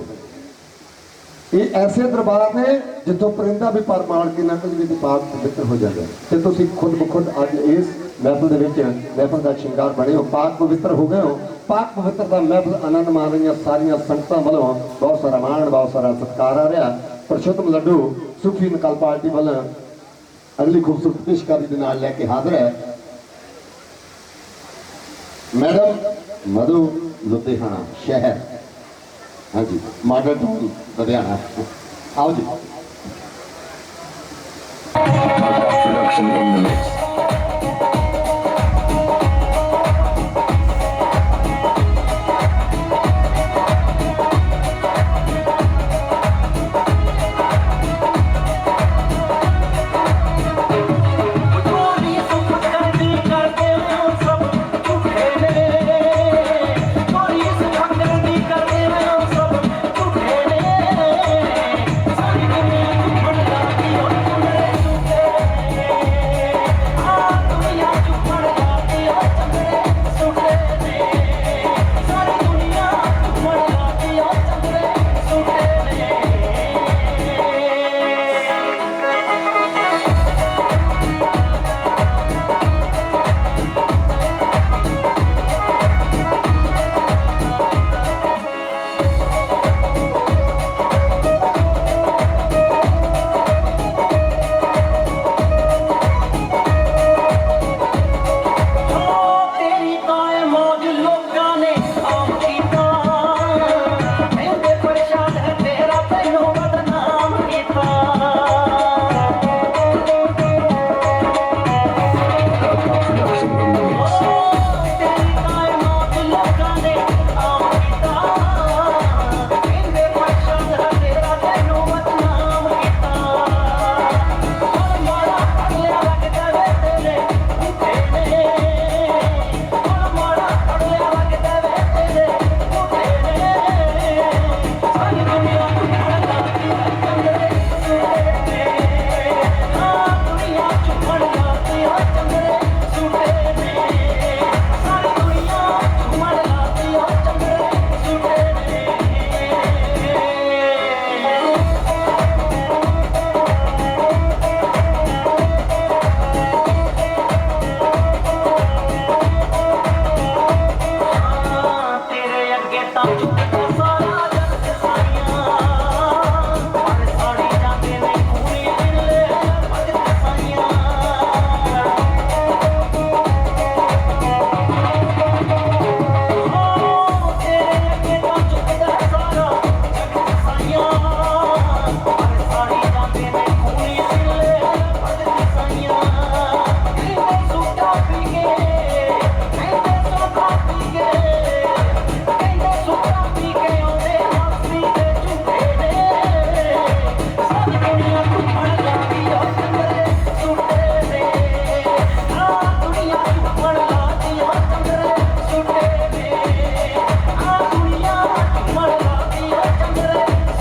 ਇਹ ਐਸੇ ਦਰਬਾਰ ਨੇ ਜਿੱਥੋਂ ਪਰਿੰਦਾ ਵੀ ਪਰ ਮਾਰ ਕੇ ਨਕਲ ਵੀ ਪਾਕ ਪਵਿੱਤਰ ਹੋ ਜਾਂਦਾ ਤੇ ਤੁਸੀਂ ਖੁਦ ਬਖੁਦ ਅੱਜ ਇਸ ਮਹਿਫਲ ਦੇ ਵਿੱਚ ਮਹਿਫਲ ਦਾ ਸ਼ਿੰਗਾਰ ਬਣੇ ਹੋ ਪਾਕ ਪਵਿੱਤਰ ਹੋ ਗਏ ਹੋ ਪਾਕ ਪਵਿੱਤਰ ਦਾ ਮਹਿਫਲ ਆਨੰਦ ਮਾਣ ਰਹੀਆਂ ਸਾਰੀਆਂ ਸੰਗਤਾਂ ਵੱਲੋਂ ਬਹੁਤ ਸਾਰਾ ਮਾਣ ਬਹੁਤ ਸਾਰਾ ਸਤਿਕਾਰ ਆ ਰਿਹਾ ਪਰਸ਼ੋਤਮ ਲੱਡੂ ਸੂਫੀ ਨਕਲ ਪਾਰਟੀ ਵੱਲੋਂ ਅਗਲੀ ਖੂਬਸੂਰਤ ਪੇਸ਼ਕਾਰੀ ਦੇ ਨਾਲ ਲੈ ਕੇ ਹਾਜ਼ਰ ਹੈ ਮੈਡਮ ਮਧੂ ਲੁਧਿਆਣਾ ਸ਼ਹਿਰ ਹਾਂਜੀ ਮਾਡਲ ਟਾਊਨ ਲੁਧਿਆਣਾ ਆਓ ਜੀ Production in the mix.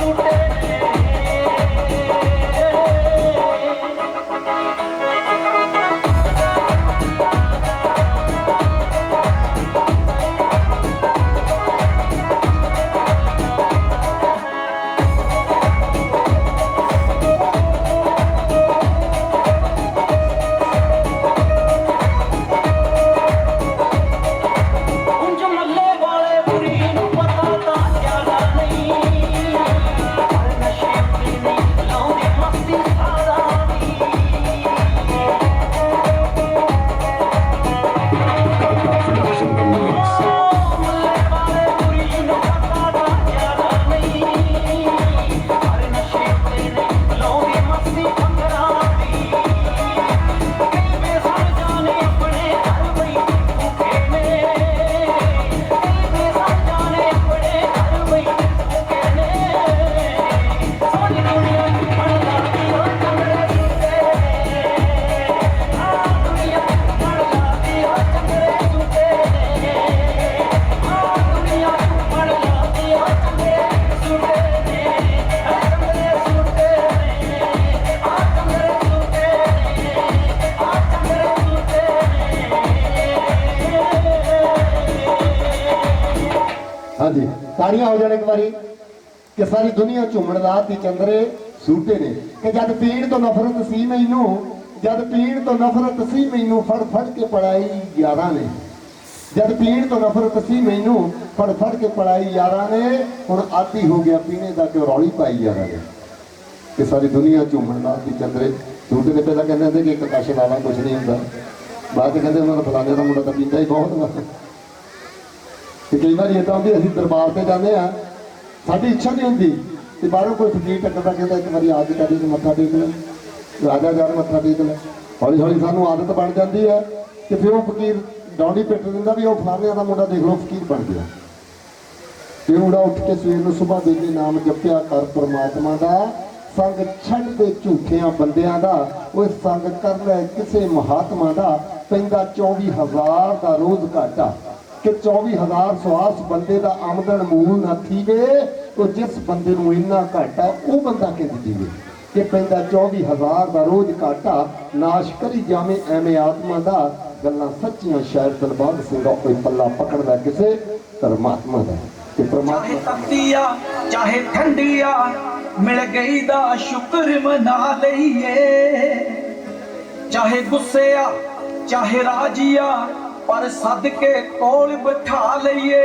ਝੂਟੇ ਉਂਝ ਮੱਲੇ ਵਾਲੇ ਬੁਰੀ ਨੂੰ ਪਤਾ ਤਾਂ ਜ਼ਿਆਦਾ ਨਹੀਂ ਪਰ ਨਸ਼ੇ ਦੀ ਨਹੀਂ ਲਾਉਂਦੀ ਮਸਤੀ ਸਾਰਾ ਦੀ ਮੱਲੇ ਵਾਲੇ ਬੁਰੀ ਨੂੰ ਪਤਾ ਤਾਂ ਜ਼ਿਆਦਾ ਨਹੀਂ ਪਰ ਨਸ਼ੇ ਦੀ ਨਹੀਂ ਲਾਉਂਦੀ ਮਸਤੀ ਪੰਗਰਾਂ ਦੀ ਕਈ ਬੇਸਰ ਜਾਣੇ ਆਪਣੇ ਘਰ ਬਈ ਭੁੱਖੇ ਨੇ ਕਈ ਬੇਸਰ ਜਾਣੇ ਆਪਣੇ ਘਰ ਬਈ ਭੁੱਖੇ ਨੇ ਸਾਰੀ ਦੁਨੀਆ ਬਣਦਾ ਦਿਓ ਚੰਗਰੇ ਝੂਟੇ ਆ ਦੁਨੀਆ ਬਣਦਾ ਦਿਓ ਚੰਗਰੇ ਝੂਟੇ ਆ ਦੁਨੀਆ ਬਣਦਾ ਦਿਓ ਚੰਗਰੇ ਝੂਟੇ ਨੇ ਆ ਚੰਗਰੇ ਝੂਟੇ ਨੇ ਆ ਚੰਗਰੇ ਝੂਟੇ ਨੇ ਆ ਚੰਗਰੇ ਝੂਟੇ ਹਾਂਜੀ ਤਾੜੀਆਂ ਹੋ ਜਾਣ ਇੱਕ ਵਾਰੀ ਕਿ ਸਾਰੀ ਦੁਨੀਆ ਝੂਮਣ ਲਾਤੀ ਚੰਦਰੇ ਸੂਟੇ ਨੇ ਕਿ ਜਦ ਪੀਣ ਤੋਂ ਨਫ਼ਰਤ ਸੀ ਮੈਨੂੰ ਜਦ ਪੀਣ ਤੋਂ ਨਫ਼ਰਤ ਸੀ ਮੈਨੂੰ ਫੜ ਫੜ ਕੇ ਪੜਾਈ ਯਾਰਾਂ ਨੇ ਜਦ ਪੀਣ ਤੋਂ ਨਫ਼ਰਤ ਸੀ ਮੈਨੂੰ ਫੜ ਫੜ ਕੇ ਪੜਾਈ ਯਾਰਾਂ ਨੇ ਹੁਣ ਆਦੀ ਹੋ ਗਿਆ ਪੀਣੇ ਦਾ ਕਿ ਰੌਲੀ ਪਾਈ ਯਾਰਾਂ ਨੇ ਕਿ ਸਾਰੀ ਦੁਨੀਆ ਝੂਮਣ ਲਾਤੀ ਚੰਦਰੇ ਸੂਟੇ ਨੇ ਪਹਿਲਾਂ ਕਹਿੰਦੇ ਹੁੰਦੇ ਕਿ ਇੱਕ ਕਸ਼ ਵਾਲਾ ਕੁਝ ਨਹੀਂ ਹੁੰਦਾ ਬਾਅਦ ਚ ਕਹਿੰਦੇ ਉਹਨਾਂ ਦਾ ਫਲਾਣੇ ਦਾ ਮੁੰਡਾ ਤਾਂ ਪੀਂਦਾ ਹੀ ਬਹੁਤ ਵਾ ਤੇ ਕਈ ਵਾਰੀ ਇਦਾਂ ਹੁੰਦੀ ਅਸੀਂ ਦਰਬਾਰ ਤੇ ਜਾਂਦੇ ਆ ਸਾਡੀ ਇੱਛਾ ਨਹੀਂ ਹੁੰਦੀ ਤੇ ਬਾਹਰੋਂ ਕੋਈ ਫਕੀਰ ਟੱਕਰਦਾ ਕਹਿੰਦਾ ਇੱਕ ਵਾਰੀ ਆ ਕੇ ਕਰੀ ਤੇ ਮੱਥਾ ਟੇਕ ਲੈ ਰਾਜਾ ਜਾਨ ਮੱਥਾ ਟੇਕ ਲੈ ਹੌਲੀ ਹੌਲੀ ਸਾਨੂੰ ਆਦਤ ਬਣ ਜਾਂਦੀ ਹੈ ਤੇ ਫਿਰ ਉਹ ਫਕੀਰ ਡੌਂਡੀ ਪਿੱਟ ਦਿੰਦਾ ਵੀ ਉਹ ਫਲਾਣਿਆਂ ਦਾ ਮੁੰਡਾ ਦੇਖ ਲਓ ਫਕੀਰ ਬਣ ਗਿਆ ਤੇ ਉਹਦਾ ਉੱਠ ਕੇ ਸਵੇਰ ਨੂੰ ਸੁਬਾਹ ਦੇ ਕੇ ਨਾਮ ਜਪਿਆ ਕਰ ਪ੍ਰਮਾਤਮਾ ਦਾ ਸੰਗ ਛੱਡ ਦੇ ਝੂਠਿਆਂ ਬੰਦਿਆਂ ਦਾ ਉਹ ਸੰਗ ਕਰ ਲੈ ਕਿਸੇ ਮਹਾਤਮਾ ਦਾ ਪੈਂਦਾ 24000 ਦਾ ਰੋਜ਼ ਘਾਟਾ ਕਿ 24000 ਸਵਾਸ ਬੰਦੇ ਦਾ ਆਮਦਨ ਮੂਲ ਨਾ ਥੀਵੇ ਉਹ ਜਿਸ ਬੰਦੇ ਨੂੰ ਇੰਨਾ ਘਾਟਾ ਉਹ ਬੰਦਾ ਕਿੰਜ ਜੀਵੇ ਕਿ ਪੈਂਦਾ 24000 ਦਾ ਰੋਜ਼ ਘਾਟਾ ਨਾਸ਼ ਕਰੀ ਜਾਵੇਂ ਐਵੇਂ ਆਤਮਾ ਦਾ ਗੱਲਾਂ ਸੱਚੀਆਂ ਸ਼ਾਇਰ ਦਿਲਬਾਗ ਸਿੰਘ ਦਾ ਕੋਈ ਪੱਲਾ ਪਕੜਦਾ ਕਿਸੇ ਪਰਮਾਤਮਾ ਦਾ ਤੇ ਚਾਹੇ ਪਰਮਾਤਮਾ ਤਪਦੀ ਆ ਚਾਹੇ ਠੰਡੀ ਆ ਮਿਲ ਗਈ ਦਾ ਸ਼ੁਕਰ ਮਨਾ ਲਈਏ ਚਾਹੇ ਗੁੱਸੇ ਆ ਚਾਹੇ ਰਾਜੀ ਆ ਪਰ ਸਦਕੇ ਕੋਲ ਬਿਠਾ ਲਈਏ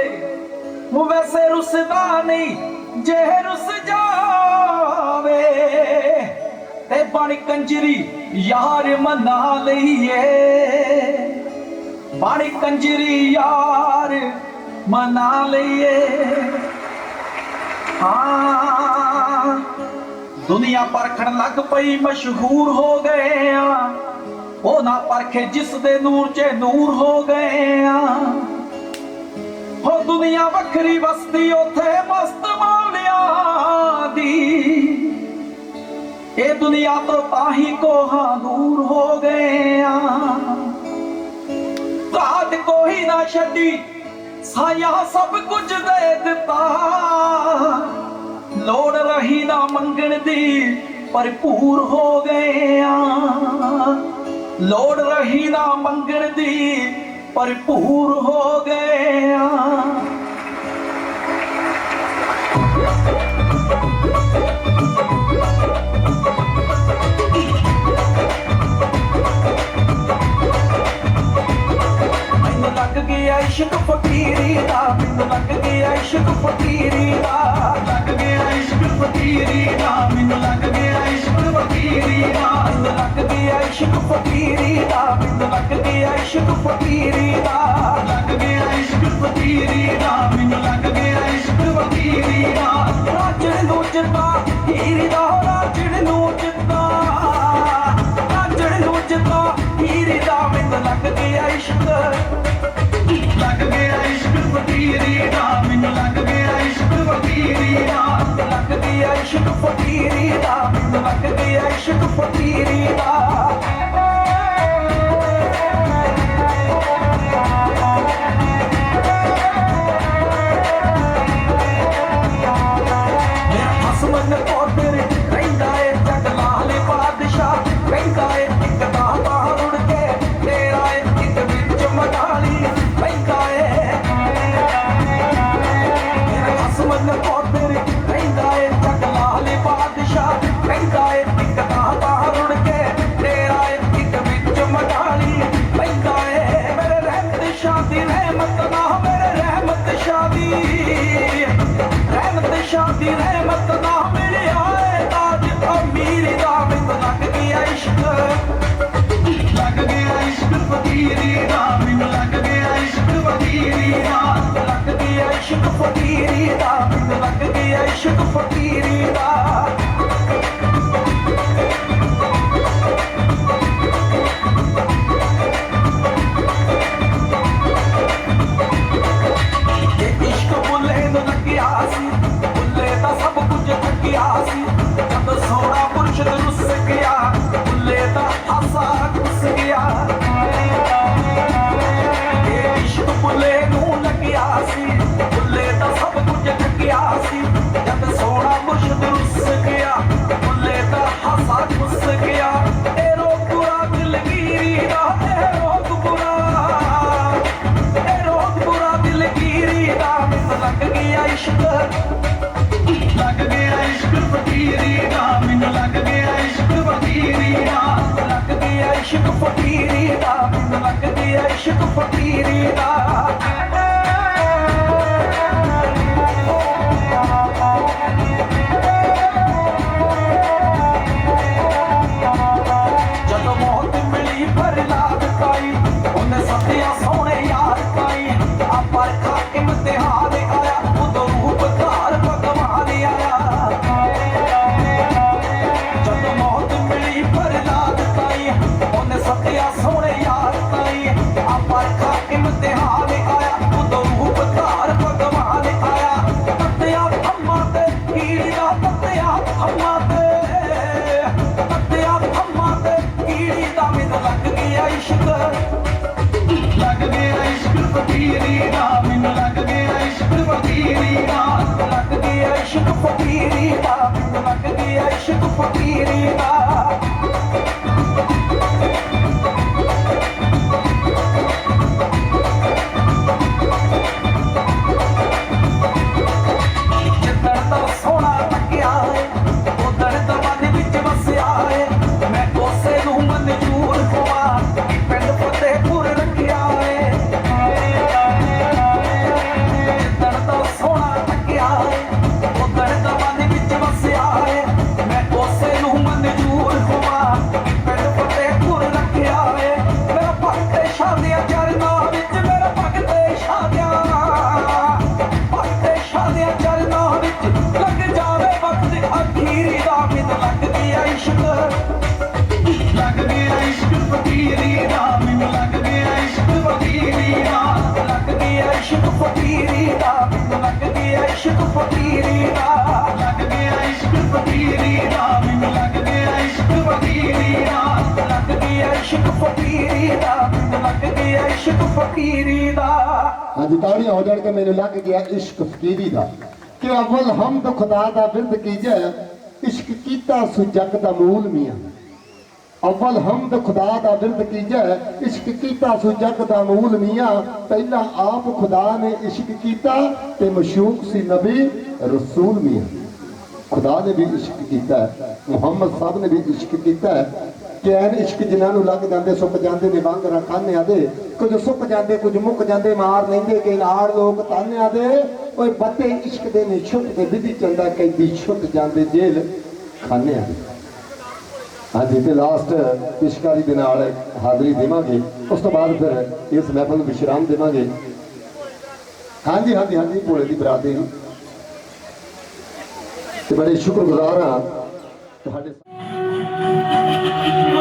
ਉਹ ਵੈਸੇ ਰੁੱਸਦਾ ਨਹੀਂ ਜੇ ਰੁੱਸ ਜਾਵੇ ਤੇ ਬਣ ਕੰਜਰੀ ਯਾਰ ਮਨਾ ਲਈਏ ਬਣ ਕੰਜਰੀ ਯਾਰ ਮਨਾ ਲਈਏ ਹਾਂ ਦੁਨੀਆ ਪਰਖਣ ਲੱਗ ਪਈ ਮਸ਼ਹੂਰ ਹੋ ਗਏ ਆ ਉਹ ਨਾ ਪਰਖੇ ਜਿਸ ਦੇ ਨੂਰ 'ਚ ਨੂਰ ਹੋ ਗਏ ਆ ਹੋ ਦੁਨੀਆ ਵੱਖਰੀ ਬਸਤੀ ਉਥੇ ਮਸਤ ਮੌਲਿਆਂ ਦੀ ਇਹ ਦੁਨੀਆ ਤੋਂ ਤਾਂ ਹੀ ਕੋਹਾਂ ਦੂਰ ਹੋ ਗਏ ਆ ਰਾਤ ਕੋਈ ਨਾ ਛੱਡੀ ਸਾਇਆ ਸਭ ਕੁਝ ਦੇ ਦਿੱਤਾ ਲੋੜ ਰਹੀ ਨਾ ਮੰਗਣ ਦੀ ਭਰਪੂਰ ਹੋ ਗਏ ਆ ਲੋੜ ਰਹੀ ਨਾ ਮੰਗਣ ਦੀ ਭਰਪੂਰ ਹੋ ਗਏ ਆ ਮੈਨੂੰ ਲੱਗ ਗਿਆ ਇਸ਼ਕ ਫਕੀਰੀ ਦਾ ਮੈਨੂੰ ਲੱਗ ਗਿਆ ਇਸ਼ਕ ਫਕੀਰੀ ਦਾ ਲੱਗ ਗਿਆ ਇਸ਼ਕ ਫਕੀਰੀ ਦਾ ਮੈਨੂੰ ਲੱਗ ਗਿਆ ਇਸ਼ਕ ਫਕੀਰੀ ਦਾ ਮੈਨੂੰ ਲੱਗ ਗਿਆ ਇਸ਼ਕ ਫਕੀਰੀ ਦਾ ਮੈਨੂੰ ਲੱਗ ਗਿਆ ਇਸ਼ਕ ਫਕੀਰੀ ਦਾ ਲੱਗ ਗਿਆ ਇਸ਼ਕ ਫਕੀਰੀ ਦਾ ਮੈਨੂੰ ਲੱਗ ਗਿਆ ਇਸ਼ਕ ਫਕੀਰੀ ਦਾ ਰਾਜਣ ਨੂੰ ਜਿੱਤਾ ਹੀਰੀ ਦਾ ਰਾਜਣ ਨੂੰ ਜਿੱਤਾ ਰਾਜਣ ਨੂੰ ਜਿੱਤਾ ਹੀਰੀ ਦਾ ਮੈਨੂੰ ਲੱਗ ਗਿਆ ਇਸ਼ਕ ਲੱਗ ਗਿਆ ਇਸ਼ਕ ਫਕੀਰੀ ਦਾ ਮੈਨੂੰ ਲੱਗ ਗਿਆ ਇਸ਼ਕ ਫਕੀਰੀ ਦਾ ਲੱਗ ਗਿਆ ਇਸ਼ਕ ਫਕੀਰੀ ਦਾ ਮੈਨੂੰ ਲੱਗ ਗਿਆ ਇਸ਼ਕ ਫਕੀਰੀ ਦਾ ਮੇਰਾ ਖਸਮ ਫਕੀਰੀ ਦਾ इश्क बुले न लगिया सी बुले दा सब कुछ थकिया सी जब सोना मुर्शद रुस गया बुले दा हासा घुस गया इश्क बुले नू लगिया सी बुले दा सब कुछ थकिया सी जब सोना मुर्शद रुस गया बुले दा हासा घुस गया ए रोग बुरा दिलगीरी दा ए रोग बुरा दिलगीरी दा मैनू लग गया इश्क फकीरी दा मैनू लग गया इश्क फकीरी दा लग गया इश्क फकीरी दा मैनू लग गया इश्क फकीरी दा जदों मौत मिली फरियाद पाई उन्हें सदिया सोने यार पाई पर खा इम्तिहान आया उदों रूप धार भगवान आया जब मौत मिली फरियाद पाई उन्हें सत्या सोने यार पाई पर खा इम्तिहान आया उदों रूप धार भगवान आया तत्या थम्मा ते कीड़ी दा तत्या थम्मा ते कीड़ी दा मैनू लग गया इश्क फकीरी दा मैनू लग गया इश्क फकीरी दा लग गया इश्क फकीरी दा मैनू लग गया इश्क फकीरी दा जिधर दा सोना लग्या है उधर दा मन विच वसिया है मैं कोसे नू मंजूर होवां पिंड फतेहपुर रखिया है लग गया इश्क फकीरी दा मैनू लग गया इश्क फकीरी दा लग गया इश्क फकीरी दा मैनू लग गया इश्क फकीरी दा लग गया इश्क फकीरी दा मैनू लग गया इश्क फकीरी दा लग गया इश्क फकीरी दा मैनू लग गया इश्क फकीरी दा हाँ जी ताड़ियां हो जान के मैंने लग गया इश्क फकीरी दा कि अव्वल हमद खुदा दा बिरद कीजे इश्क कीता सु जग दा मूल मियां अव्वल हमद खुदा दा बिरद कीजे इश्क कीता सु जग दा मूल मियां पहला आप खुदा ने इश्क कीता ते मशूक सी नबी रसूल मियां खुदा ने भी इश्क कीता है मुहम्मद साहब ने भी इश्क कीता है कैन इश्क जिन्होंने लग जाते सुक जाते ने वांगरा कान्या दे कुछ सुक जाते कुछ मुक जाते मार लेंगे कई नाड़ लोग तान्या दे ओए बत्ते इश्क दे ने छुट के विधि चलता कई छुट जाते जेल खाने दे हाँ जी तो लास्ट पेशकारी के नाल हाजरी देवांगे उस तो बाद फिर इस महफिल में विश्राम देवांगे हाँ जी हाँ जी हाँ जी भोले की बरादरी ते बड़े शुक्रगुजार हाँ तुहाडे Bye.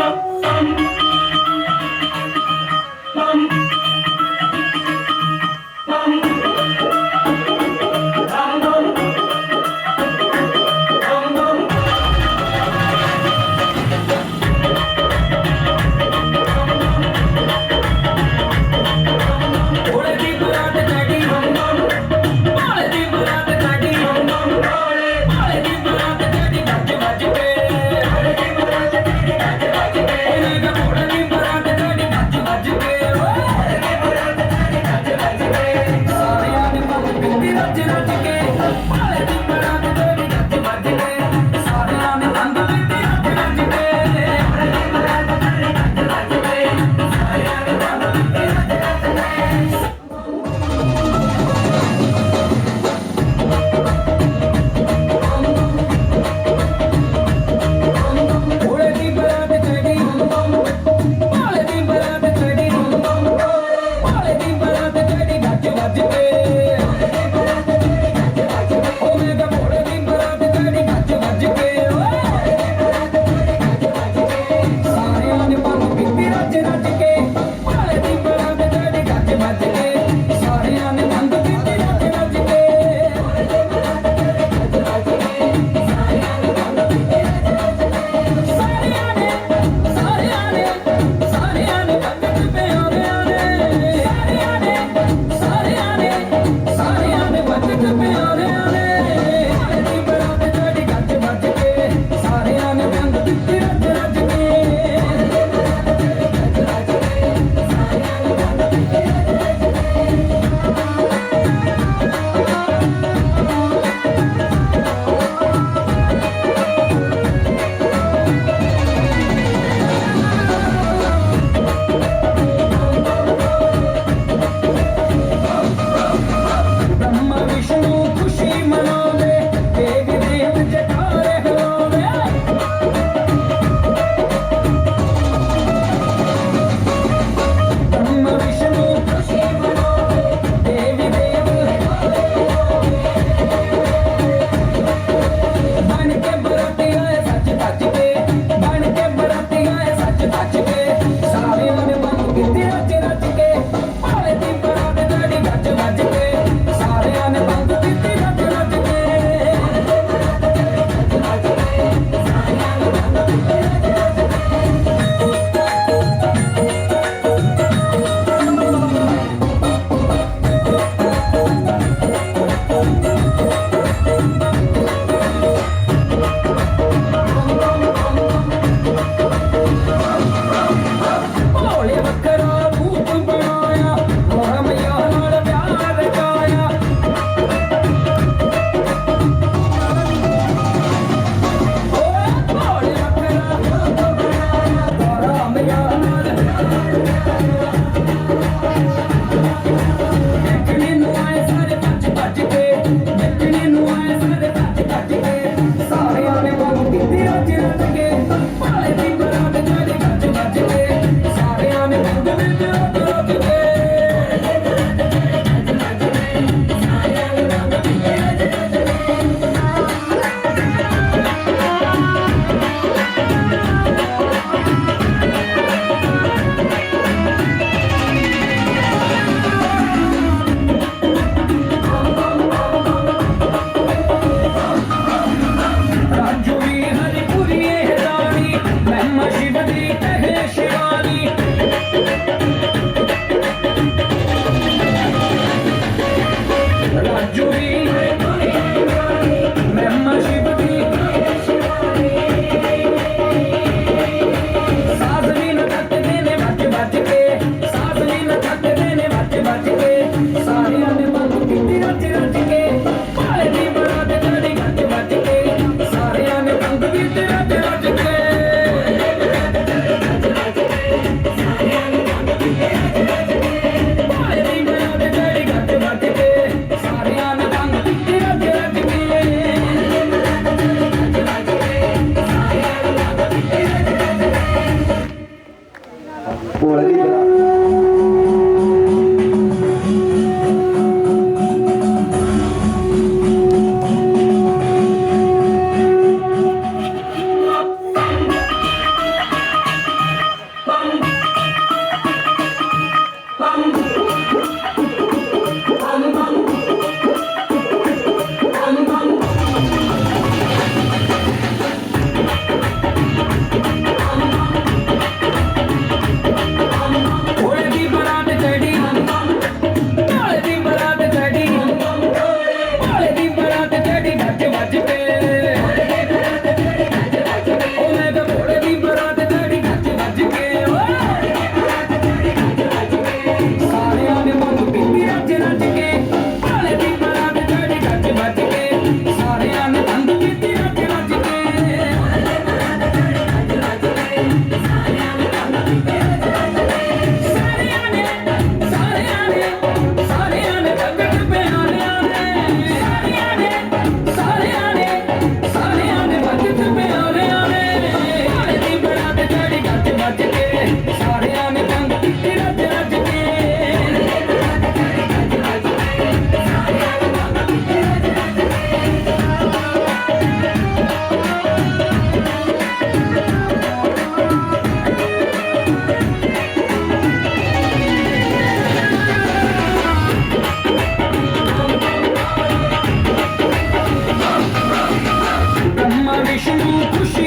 खुशबू खुशबू